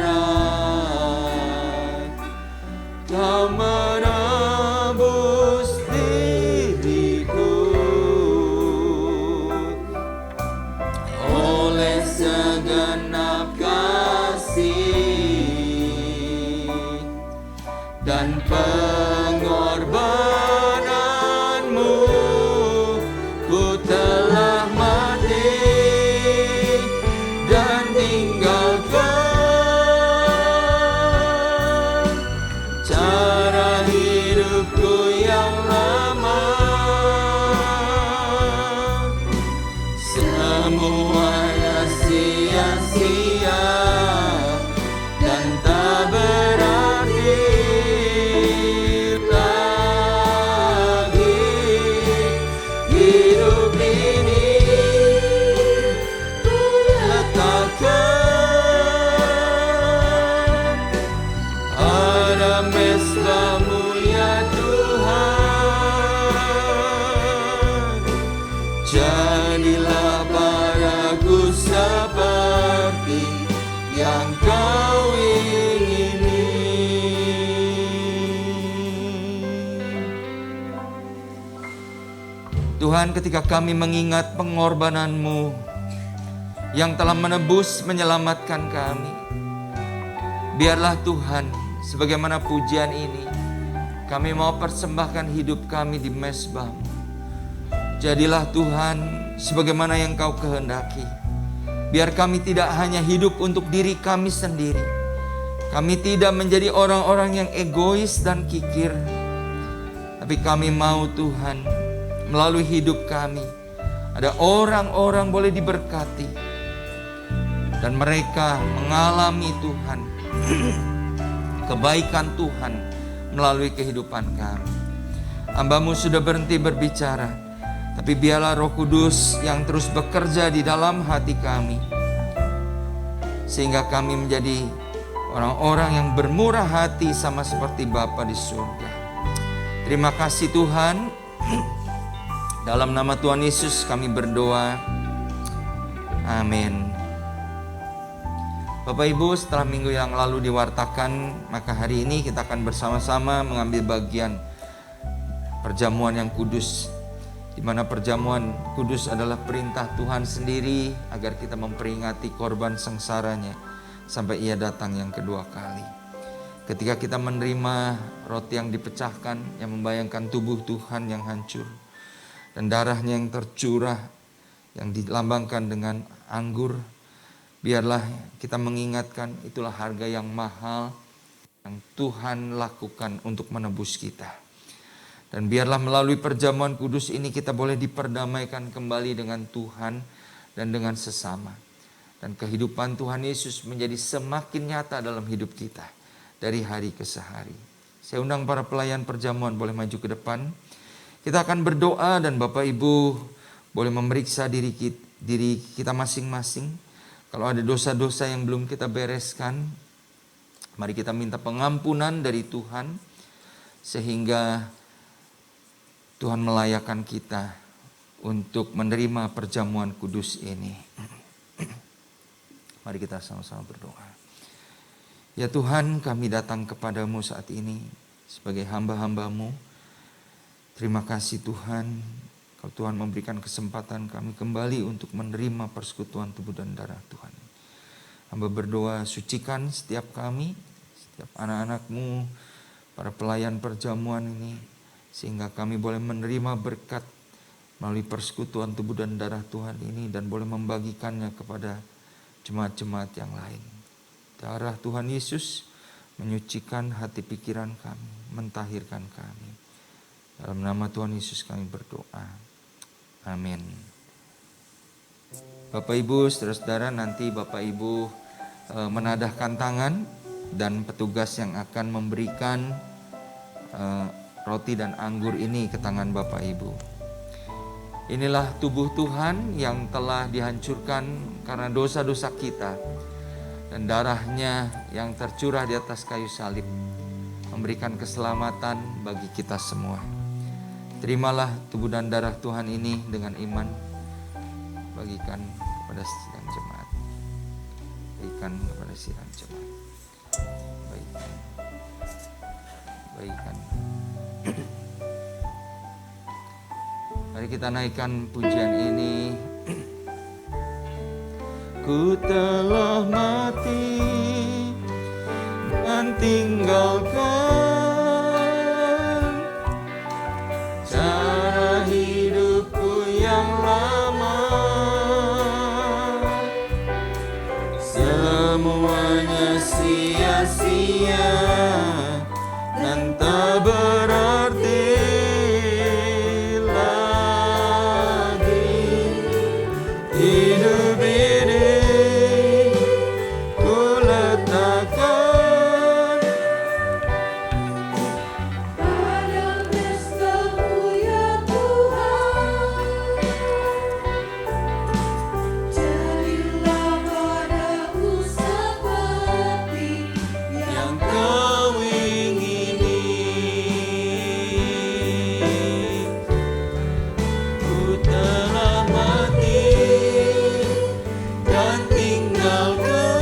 Kau menebus diriku, oleh segenap kasih dan pengorbananmu, ku telah mati dan tinggalkan cara hidupku yang lama. Semuanya sia-sia dan tak berarti lagi. Hidup ini ku letakkan ada mezbah-Mu ya Tuhan. Jadilah padaku seperti yang Kau ingini. Tuhan, ketika kami mengingat pengorbanan-Mu yang telah menebus, menyelamatkan kami, biarlah Tuhan, sebagaimana pujian ini, kami mau persembahkan hidup kami di mezbah-Mu. Jadilah Tuhan sebagaimana yang Kau kehendaki. Biar kami tidak hanya hidup untuk diri kami sendiri. Kami tidak menjadi orang-orang yang egois dan kikir. Tapi kami mau Tuhan, melalui hidup kami, ada orang-orang boleh diberkati. Dan mereka mengalami Tuhan, kebaikan Tuhan melalui kehidupan kami. Hamba-Mu sudah berhenti berbicara, tapi biarlah Roh Kudus yang terus bekerja di dalam hati kami, sehingga kami menjadi orang-orang yang bermurah hati sama seperti Bapa di surga. Terima kasih Tuhan. Dalam nama Tuhan Yesus kami berdoa. Amin. Bapak Ibu, setelah minggu yang lalu diwartakan, maka hari ini kita akan bersama-sama mengambil bagian perjamuan yang kudus, di mana perjamuan kudus adalah perintah Tuhan sendiri agar kita memperingati korban sengsaranya sampai Ia datang yang kedua kali. Ketika kita menerima roti yang dipecahkan, yang membayangkan tubuh Tuhan yang hancur, dan darahnya yang tercurah, yang dilambangkan dengan anggur, biarlah kita mengingatkan itulah harga yang mahal yang Tuhan lakukan untuk menebus kita. Dan biarlah melalui perjamuan kudus ini kita boleh diperdamaikan kembali dengan Tuhan dan dengan sesama. Dan kehidupan Tuhan Yesus menjadi semakin nyata dalam hidup kita dari hari ke sehari. Saya undang para pelayan perjamuan boleh maju ke depan. Kita akan berdoa dan Bapak Ibu boleh memeriksa diri kita masing-masing. Kalau ada dosa-dosa yang belum kita bereskan, mari kita minta pengampunan dari Tuhan, sehingga Tuhan melayakkan kita untuk menerima perjamuan kudus ini. Mari kita sama-sama berdoa. Ya Tuhan, kami datang kepadamu saat ini sebagai hamba-hamba-Mu. Terima kasih Tuhan, kalau Tuhan memberikan kesempatan kami kembali untuk menerima persekutuan tubuh dan darah Tuhan. Hamba berdoa, sucikan setiap kami, setiap anak-anak-Mu, para pelayan perjamuan ini, sehingga kami boleh menerima berkat melalui persekutuan tubuh dan darah Tuhan ini, dan boleh membagikannya kepada jemaat-jemaat yang lain. Darah Tuhan Yesus menyucikan hati pikiran kami, mentahirkan kami. Dalam nama Tuhan Yesus kami berdoa. Amin. Bapak Ibu, saudara-saudara, nanti Bapak Ibu menadahkan tangan dan petugas yang akan memberikan roti dan anggur ini ke tangan Bapak Ibu. Inilah tubuh Tuhan yang telah dihancurkan karena dosa-dosa kita, dan darahnya yang tercurah di atas kayu salib memberikan keselamatan bagi kita semua. Terimalah tubuh dan darah Tuhan ini dengan iman. Bagikan kepada sidang jemaat. Bagikan kepada sidang jemaat. Bagikan. Mari kita naikkan pujian ini. Ku telah mati dan tinggalkan cara hidupku yang lama. Semuanya sia-sia dan tak berarti lagi. Hidup ini ku letakkan pada pesta-Mu ya Tuhan. Jadilah padaku seperti yang Kau ingini. Ku telah mati dan tinggalkan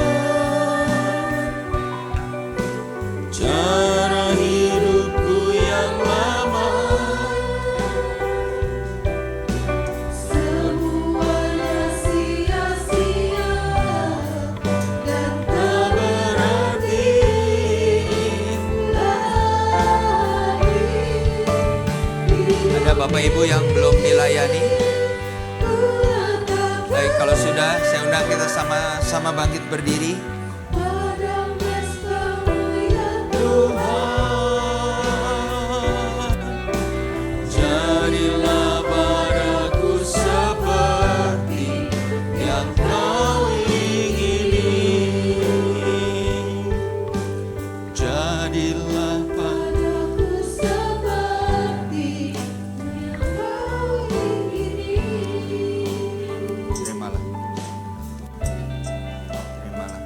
cara hidupku yang lama. Semuanya sia-sia dan tak berarti lagi. Ada Bapak Ibu yang belum dilayani? Baik, kalau sudah, saya undang kita sama-sama bangkit berdiri. Tuhan, jadilah padaku seperti yang Kau ingini. Jadilah padaku seperti yang Kau ingini. Terimalah. Terimalah.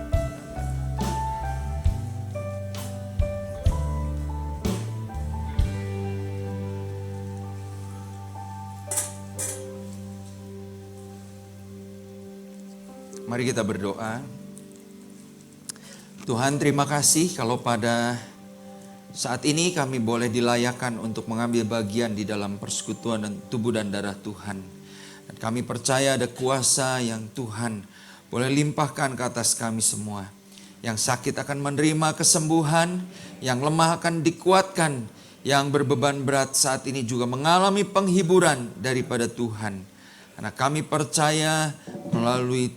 Mari kita berdoa. Tuhan, terima kasih kalau pada saat ini kami boleh dilayakkan untuk mengambil bagian di dalam persekutuan dan tubuh dan darah Tuhan. Dan kami percaya ada kuasa yang Tuhan boleh limpahkan ke atas kami semua. Yang sakit akan menerima kesembuhan, yang lemah akan dikuatkan, yang berbeban berat saat ini juga mengalami penghiburan daripada Tuhan. Karena kami percaya melalui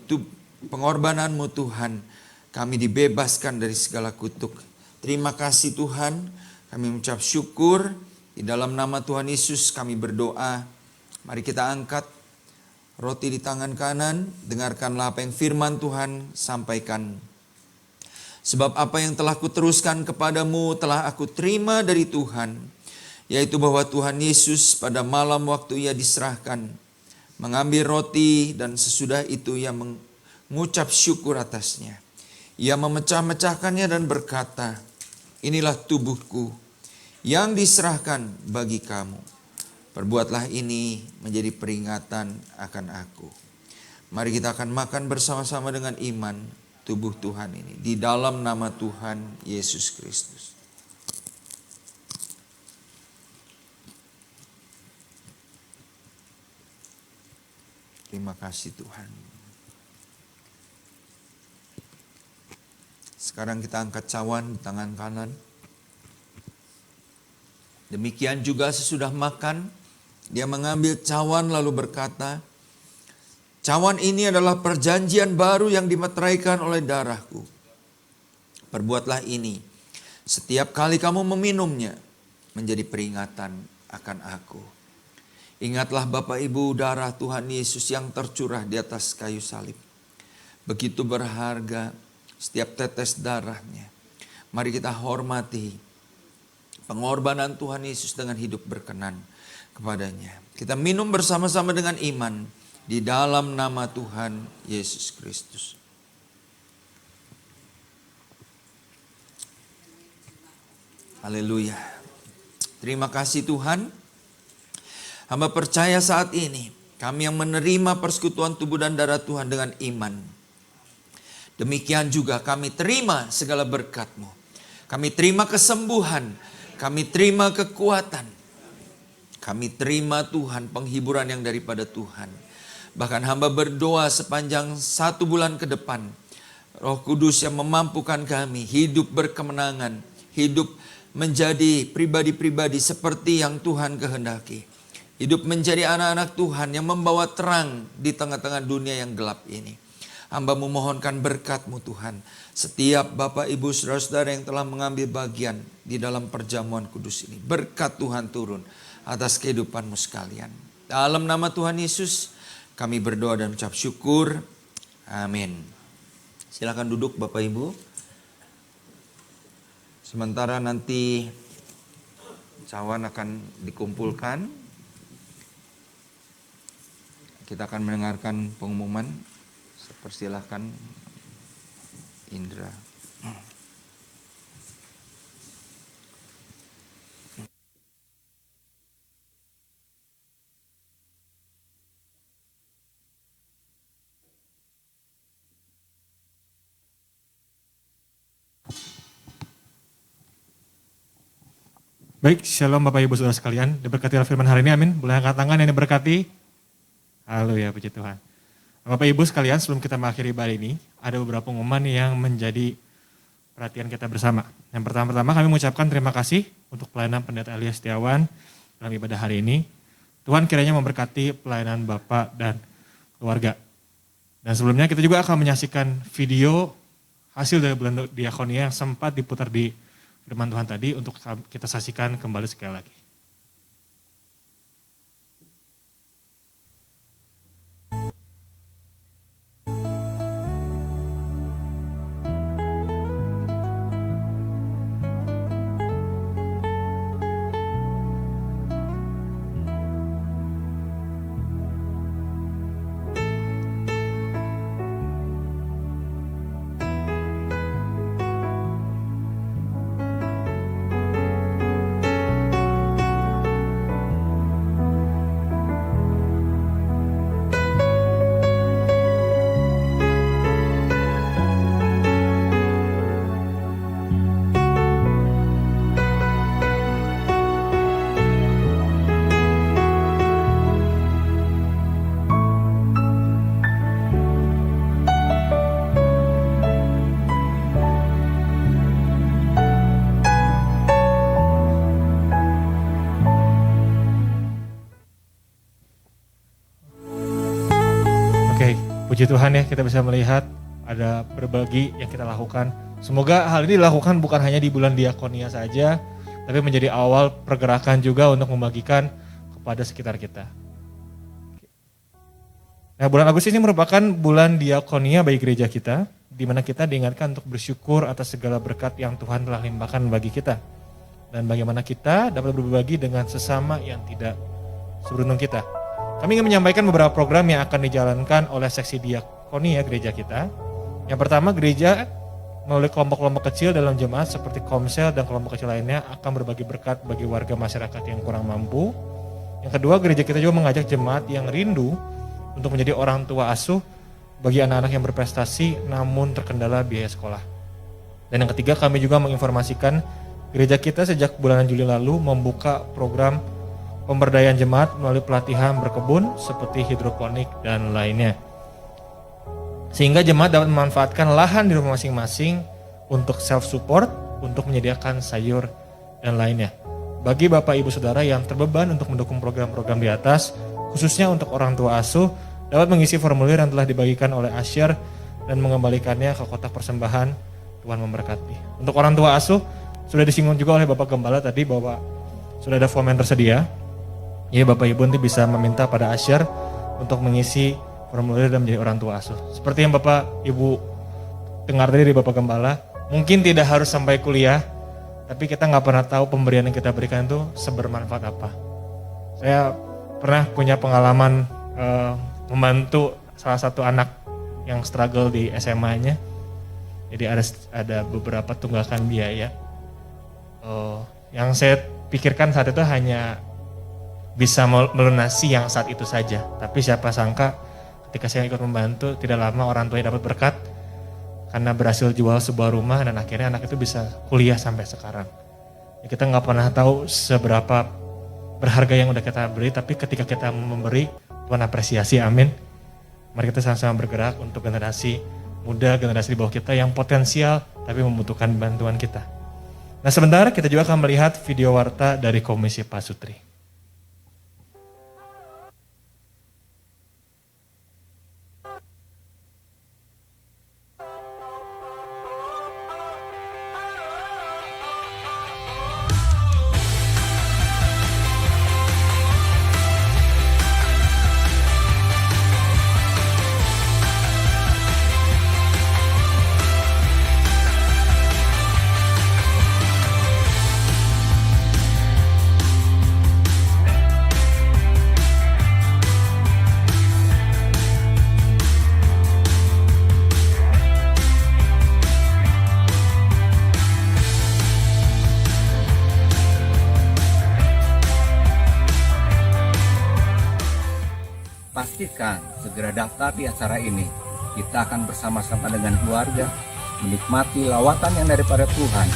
pengorbanan-Mu Tuhan, kami dibebaskan dari segala kutuk. Terima kasih Tuhan, kami mengucap syukur. Di dalam nama Tuhan Yesus kami berdoa. Mari kita angkat roti di tangan kanan, dengarkanlah apa yang firman Tuhan sampaikan. Sebab apa yang telah kuteruskan kepadamu telah aku terima dari Tuhan, yaitu bahwa Tuhan Yesus pada malam waktu Ia diserahkan, mengambil roti dan sesudah itu Ia mengucap syukur atasnya. Ia memecah-mecahkannya dan berkata, inilah tubuhku yang diserahkan bagi kamu. Perbuatlah ini menjadi peringatan akan aku. Mari kita akan makan bersama-sama dengan iman tubuh Tuhan ini. Di dalam nama Tuhan Yesus Kristus. Terima kasih Tuhan. Sekarang kita angkat cawan di tangan kanan. Demikian juga sesudah makan, dia mengambil cawan lalu berkata, cawan ini adalah perjanjian baru yang dimeteraikan oleh darahku. Perbuatlah ini setiap kali kamu meminumnya menjadi peringatan akan aku. Ingatlah Bapak Ibu, darah Tuhan Yesus yang tercurah di atas kayu salib. Begitu berharga setiap tetes darahnya. Mari kita hormati pengorbanan Tuhan Yesus dengan hidup berkenan kepadanya. Kita minum bersama-sama dengan iman di dalam nama Tuhan Yesus Kristus. Haleluya. Terima kasih Tuhan. Hamba percaya saat ini kami yang menerima persekutuan tubuh dan darah Tuhan dengan iman. Demikian juga kami terima segala berkat-Mu. Kami terima kesembuhan. Kami terima kekuatan. Kami terima Tuhan penghiburan yang daripada Tuhan. Bahkan hamba berdoa sepanjang 1 bulan ke depan. Roh Kudus yang memampukan kami hidup berkemenangan. Hidup menjadi pribadi-pribadi seperti yang Tuhan kehendaki. Hidup menjadi anak-anak Tuhan yang membawa terang di tengah-tengah dunia yang gelap ini. Hamba memohonkan berkat-Mu Tuhan. Setiap Bapak Ibu Saudara-saudara yang telah mengambil bagian di dalam perjamuan kudus ini. Berkat Tuhan turun atas kehidupan-Mu sekalian. Dalam nama Tuhan Yesus kami berdoa dan ucap syukur. Amin. Silakan duduk Bapak Ibu. Sementara nanti cawan akan dikumpulkan. Kita akan mendengarkan pengumuman. Persilahkan Indra. Baik, shalom Bapak Ibu Saudara sekalian. Diberkati oleh firman hari ini, amin. Boleh angkat tangan yang diberkati. Haleluya, puji Tuhan. Bapak Ibu sekalian, sebelum kita mengakhiri ibadah ini, ada beberapa pengumuman yang menjadi perhatian kita bersama. Yang pertama-tama kami mengucapkan terima kasih untuk pelayanan Pendeta Elia Setiawan dalam ibadah hari ini. Tuhan kiranya memberkati pelayanan Bapak dan keluarga. Dan sebelumnya kita juga akan menyaksikan video hasil dari bulan diakonia yang sempat diputar di firman Tuhan tadi untuk kita saksikan kembali sekali lagi. Puji Tuhan ya, kita bisa melihat ada berbagi yang kita lakukan. Semoga hal ini dilakukan bukan hanya di bulan diakonia saja, tapi menjadi awal pergerakan juga untuk membagikan kepada sekitar kita. Nah, bulan Agustus ini merupakan bulan diakonia bagi gereja kita, di mana kita diingatkan untuk bersyukur atas segala berkat yang Tuhan telah limpahkan bagi kita. Dan bagaimana kita dapat berbagi dengan sesama yang tidak seberuntung kita. Kami ingin menyampaikan beberapa program yang akan dijalankan oleh seksi diakonia gereja kita. Yang pertama, gereja melalui kelompok-kelompok kecil dalam jemaat seperti komsel dan kelompok kecil lainnya akan berbagi berkat bagi warga masyarakat yang kurang mampu. Yang kedua, gereja kita juga mengajak jemaat yang rindu untuk menjadi orang tua asuh bagi anak-anak yang berprestasi namun terkendala biaya sekolah. Dan yang ketiga, kami juga menginformasikan gereja kita sejak bulan Juli lalu membuka program pemberdayaan jemaat melalui pelatihan berkebun seperti hidroponik dan lainnya. Sehingga jemaat dapat memanfaatkan lahan di rumah masing-masing untuk self-support, untuk menyediakan sayur dan lainnya. Bagi Bapak Ibu Saudara yang terbeban untuk mendukung program-program di atas, khususnya untuk orang tua asuh, dapat mengisi formulir yang telah dibagikan oleh Asher dan mengembalikannya ke kotak persembahan. Tuhan memberkati. Untuk orang tua asuh, sudah disinggung juga oleh Bapak Gembala tadi bahwa sudah ada form yang tersedia. Jadi Bapak Ibu nanti bisa meminta pada Asher untuk mengisi formulir dan menjadi orang tua asuh. Seperti yang Bapak Ibu dengar tadi dari Bapak Gembala, mungkin tidak harus sampai kuliah, tapi kita nggak pernah tahu pemberian yang kita berikan itu sebermanfaat apa. Saya pernah punya pengalaman membantu salah satu anak yang struggle di SMA-nya. Jadi ada beberapa tunggakan biaya. Yang saya pikirkan saat itu hanya bisa melunasi yang saat itu saja. Tapi siapa sangka ketika saya ikut membantu, tidak lama orang tuanya dapat berkat karena berhasil jual sebuah rumah dan akhirnya anak itu bisa kuliah sampai sekarang. Ya, kita nggak pernah tahu seberapa berharga yang udah kita beri, tapi ketika kita memberi, Tuhan apresiasi, amin. Mari kita sama-sama bergerak untuk generasi muda, generasi di bawah kita yang potensial tapi membutuhkan bantuan kita. Nah sebentar kita juga akan melihat video warta dari Komisi Pasutri. Pastikan segera daftar di acara ini. Kita akan bersama-sama dengan keluarga menikmati lawatan yang daripada Tuhan.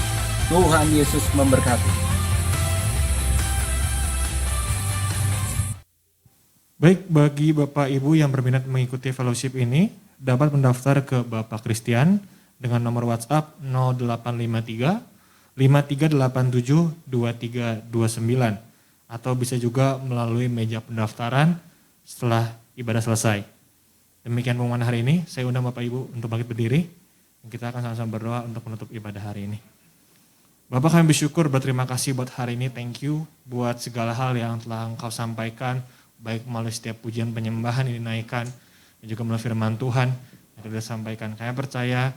Tuhan Yesus memberkati. Baik, bagi Bapak Ibu yang berminat mengikuti fellowship ini, dapat mendaftar ke Bapak Christian dengan nomor WhatsApp 0853 5387 2329 atau bisa juga melalui meja pendaftaran setelah ibadah selesai. Demikian pengumuman hari ini, saya undang Bapak Ibu untuk bangkit berdiri. Kita akan sama-sama berdoa untuk menutup ibadah hari ini. Bapak, kami bersyukur, berterima kasih buat hari ini, thank you buat segala hal yang telah Engkau sampaikan, baik melalui setiap pujian penyembahan yang dinaikkan, dan juga melalui firman Tuhan yang sudah sampaikan. Kami percaya,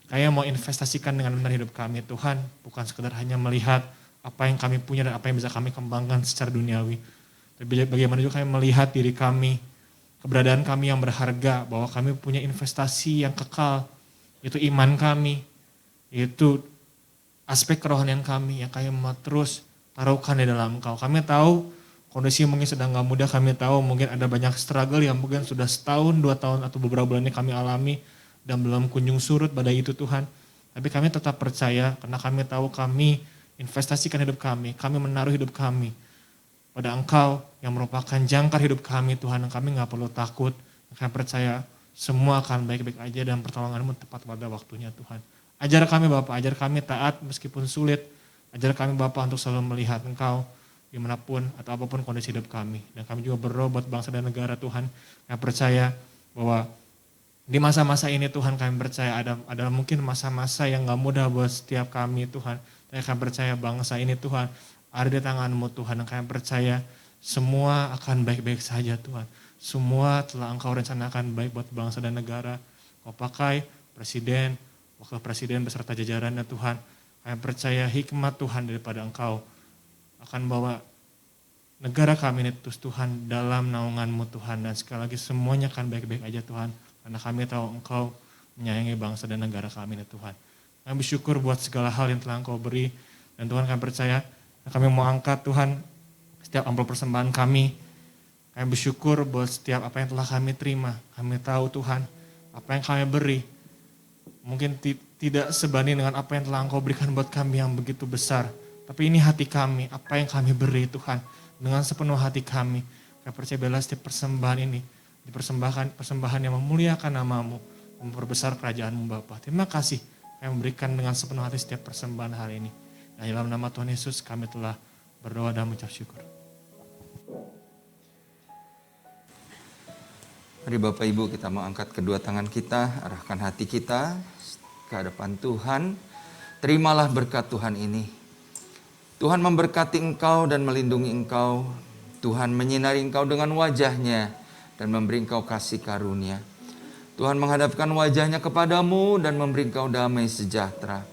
kami mau investasikan dengan benar hidup kami Tuhan, bukan sekedar hanya melihat apa yang kami punya dan apa yang bisa kami kembangkan secara duniawi. Tapi bagaimana juga kami melihat diri kami, keberadaan kami yang berharga, bahwa kami punya investasi yang kekal, yaitu iman kami, yaitu aspek kerohanian kami yang kami mau terus taruhkan di dalam Engkau. Kami tahu kondisi mungkin sedang gak mudah, kami tahu mungkin ada banyak struggle yang mungkin sudah setahun, 2 tahun atau beberapa bulan ini kami alami dan belum kunjung surut badai itu Tuhan. Tapi kami tetap percaya karena kami tahu kami investasikan hidup kami menaruh hidup kami pada Engkau yang merupakan jangkar hidup kami Tuhan, dan kami gak perlu takut. Kami percaya semua akan baik-baik aja dan pertolongan-Mu tepat pada waktunya Tuhan. Ajar kami Bapak, ajar kami taat meskipun sulit. Ajar kami Bapak untuk selalu melihat Engkau dimanapun atau apapun kondisi hidup kami. Dan kami juga berdoa buat bangsa dan negara Tuhan. Kami percaya bahwa di masa-masa ini Tuhan, kami percaya ada mungkin masa-masa yang gak mudah buat setiap kami Tuhan. Tapi kami percaya bangsa ini Tuhan ada di tangan-Mu Tuhan, dan kami percaya semua akan baik-baik saja Tuhan. Semua telah Engkau rencanakan baik buat bangsa dan negara. Kau pakai presiden, wakil presiden beserta jajarannya Tuhan. Kami percaya hikmat Tuhan daripada Engkau akan bawa negara kami ini Tuhan dalam naungan-Mu Tuhan. Dan sekali lagi semuanya akan baik-baik aja Tuhan. Karena kami tahu Engkau menyayangi bangsa dan negara kami ini Tuhan. Kami bersyukur buat segala hal yang telah Engkau beri. Dan Tuhan kami percaya, kami mau angkat Tuhan setiap amplop persembahan kami. Kami bersyukur buat setiap apa yang telah kami terima. Kami tahu Tuhan, apa yang kami beri mungkin tidak sebanding dengan apa yang telah Engkau berikan buat kami yang begitu besar. Tapi ini hati kami, apa yang kami beri Tuhan. Dengan sepenuh hati kami. Kami percaya bila setiap persembahan ini dipersembahkan persembahan yang memuliakan nama-Mu, memperbesar kerajaan-Mu Bapa. Terima kasih kami memberikan dengan sepenuh hati setiap persembahan hari ini. Dan dalam nama Tuhan Yesus kami telah berdoa dan mengucap syukur. Mari Bapak Ibu kita mau angkat kedua tangan kita, arahkan hati kita ke hadapan Tuhan. Terimalah berkat Tuhan ini. Tuhan memberkati engkau dan melindungi engkau. Tuhan menyinari engkau dengan wajah-Nya dan memberi engkau kasih karunia. Tuhan menghadapkan wajah-Nya kepadamu dan memberi engkau damai sejahtera.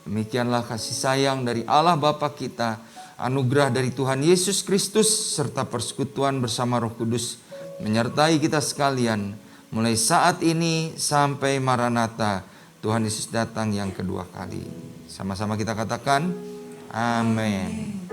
Demikianlah kasih sayang dari Allah Bapa kita, anugerah dari Tuhan Yesus Kristus, serta persekutuan bersama Roh Kudus menyertai kita sekalian mulai saat ini sampai Maranatha, Tuhan Yesus datang yang kedua kali. Sama-sama kita katakan, amin.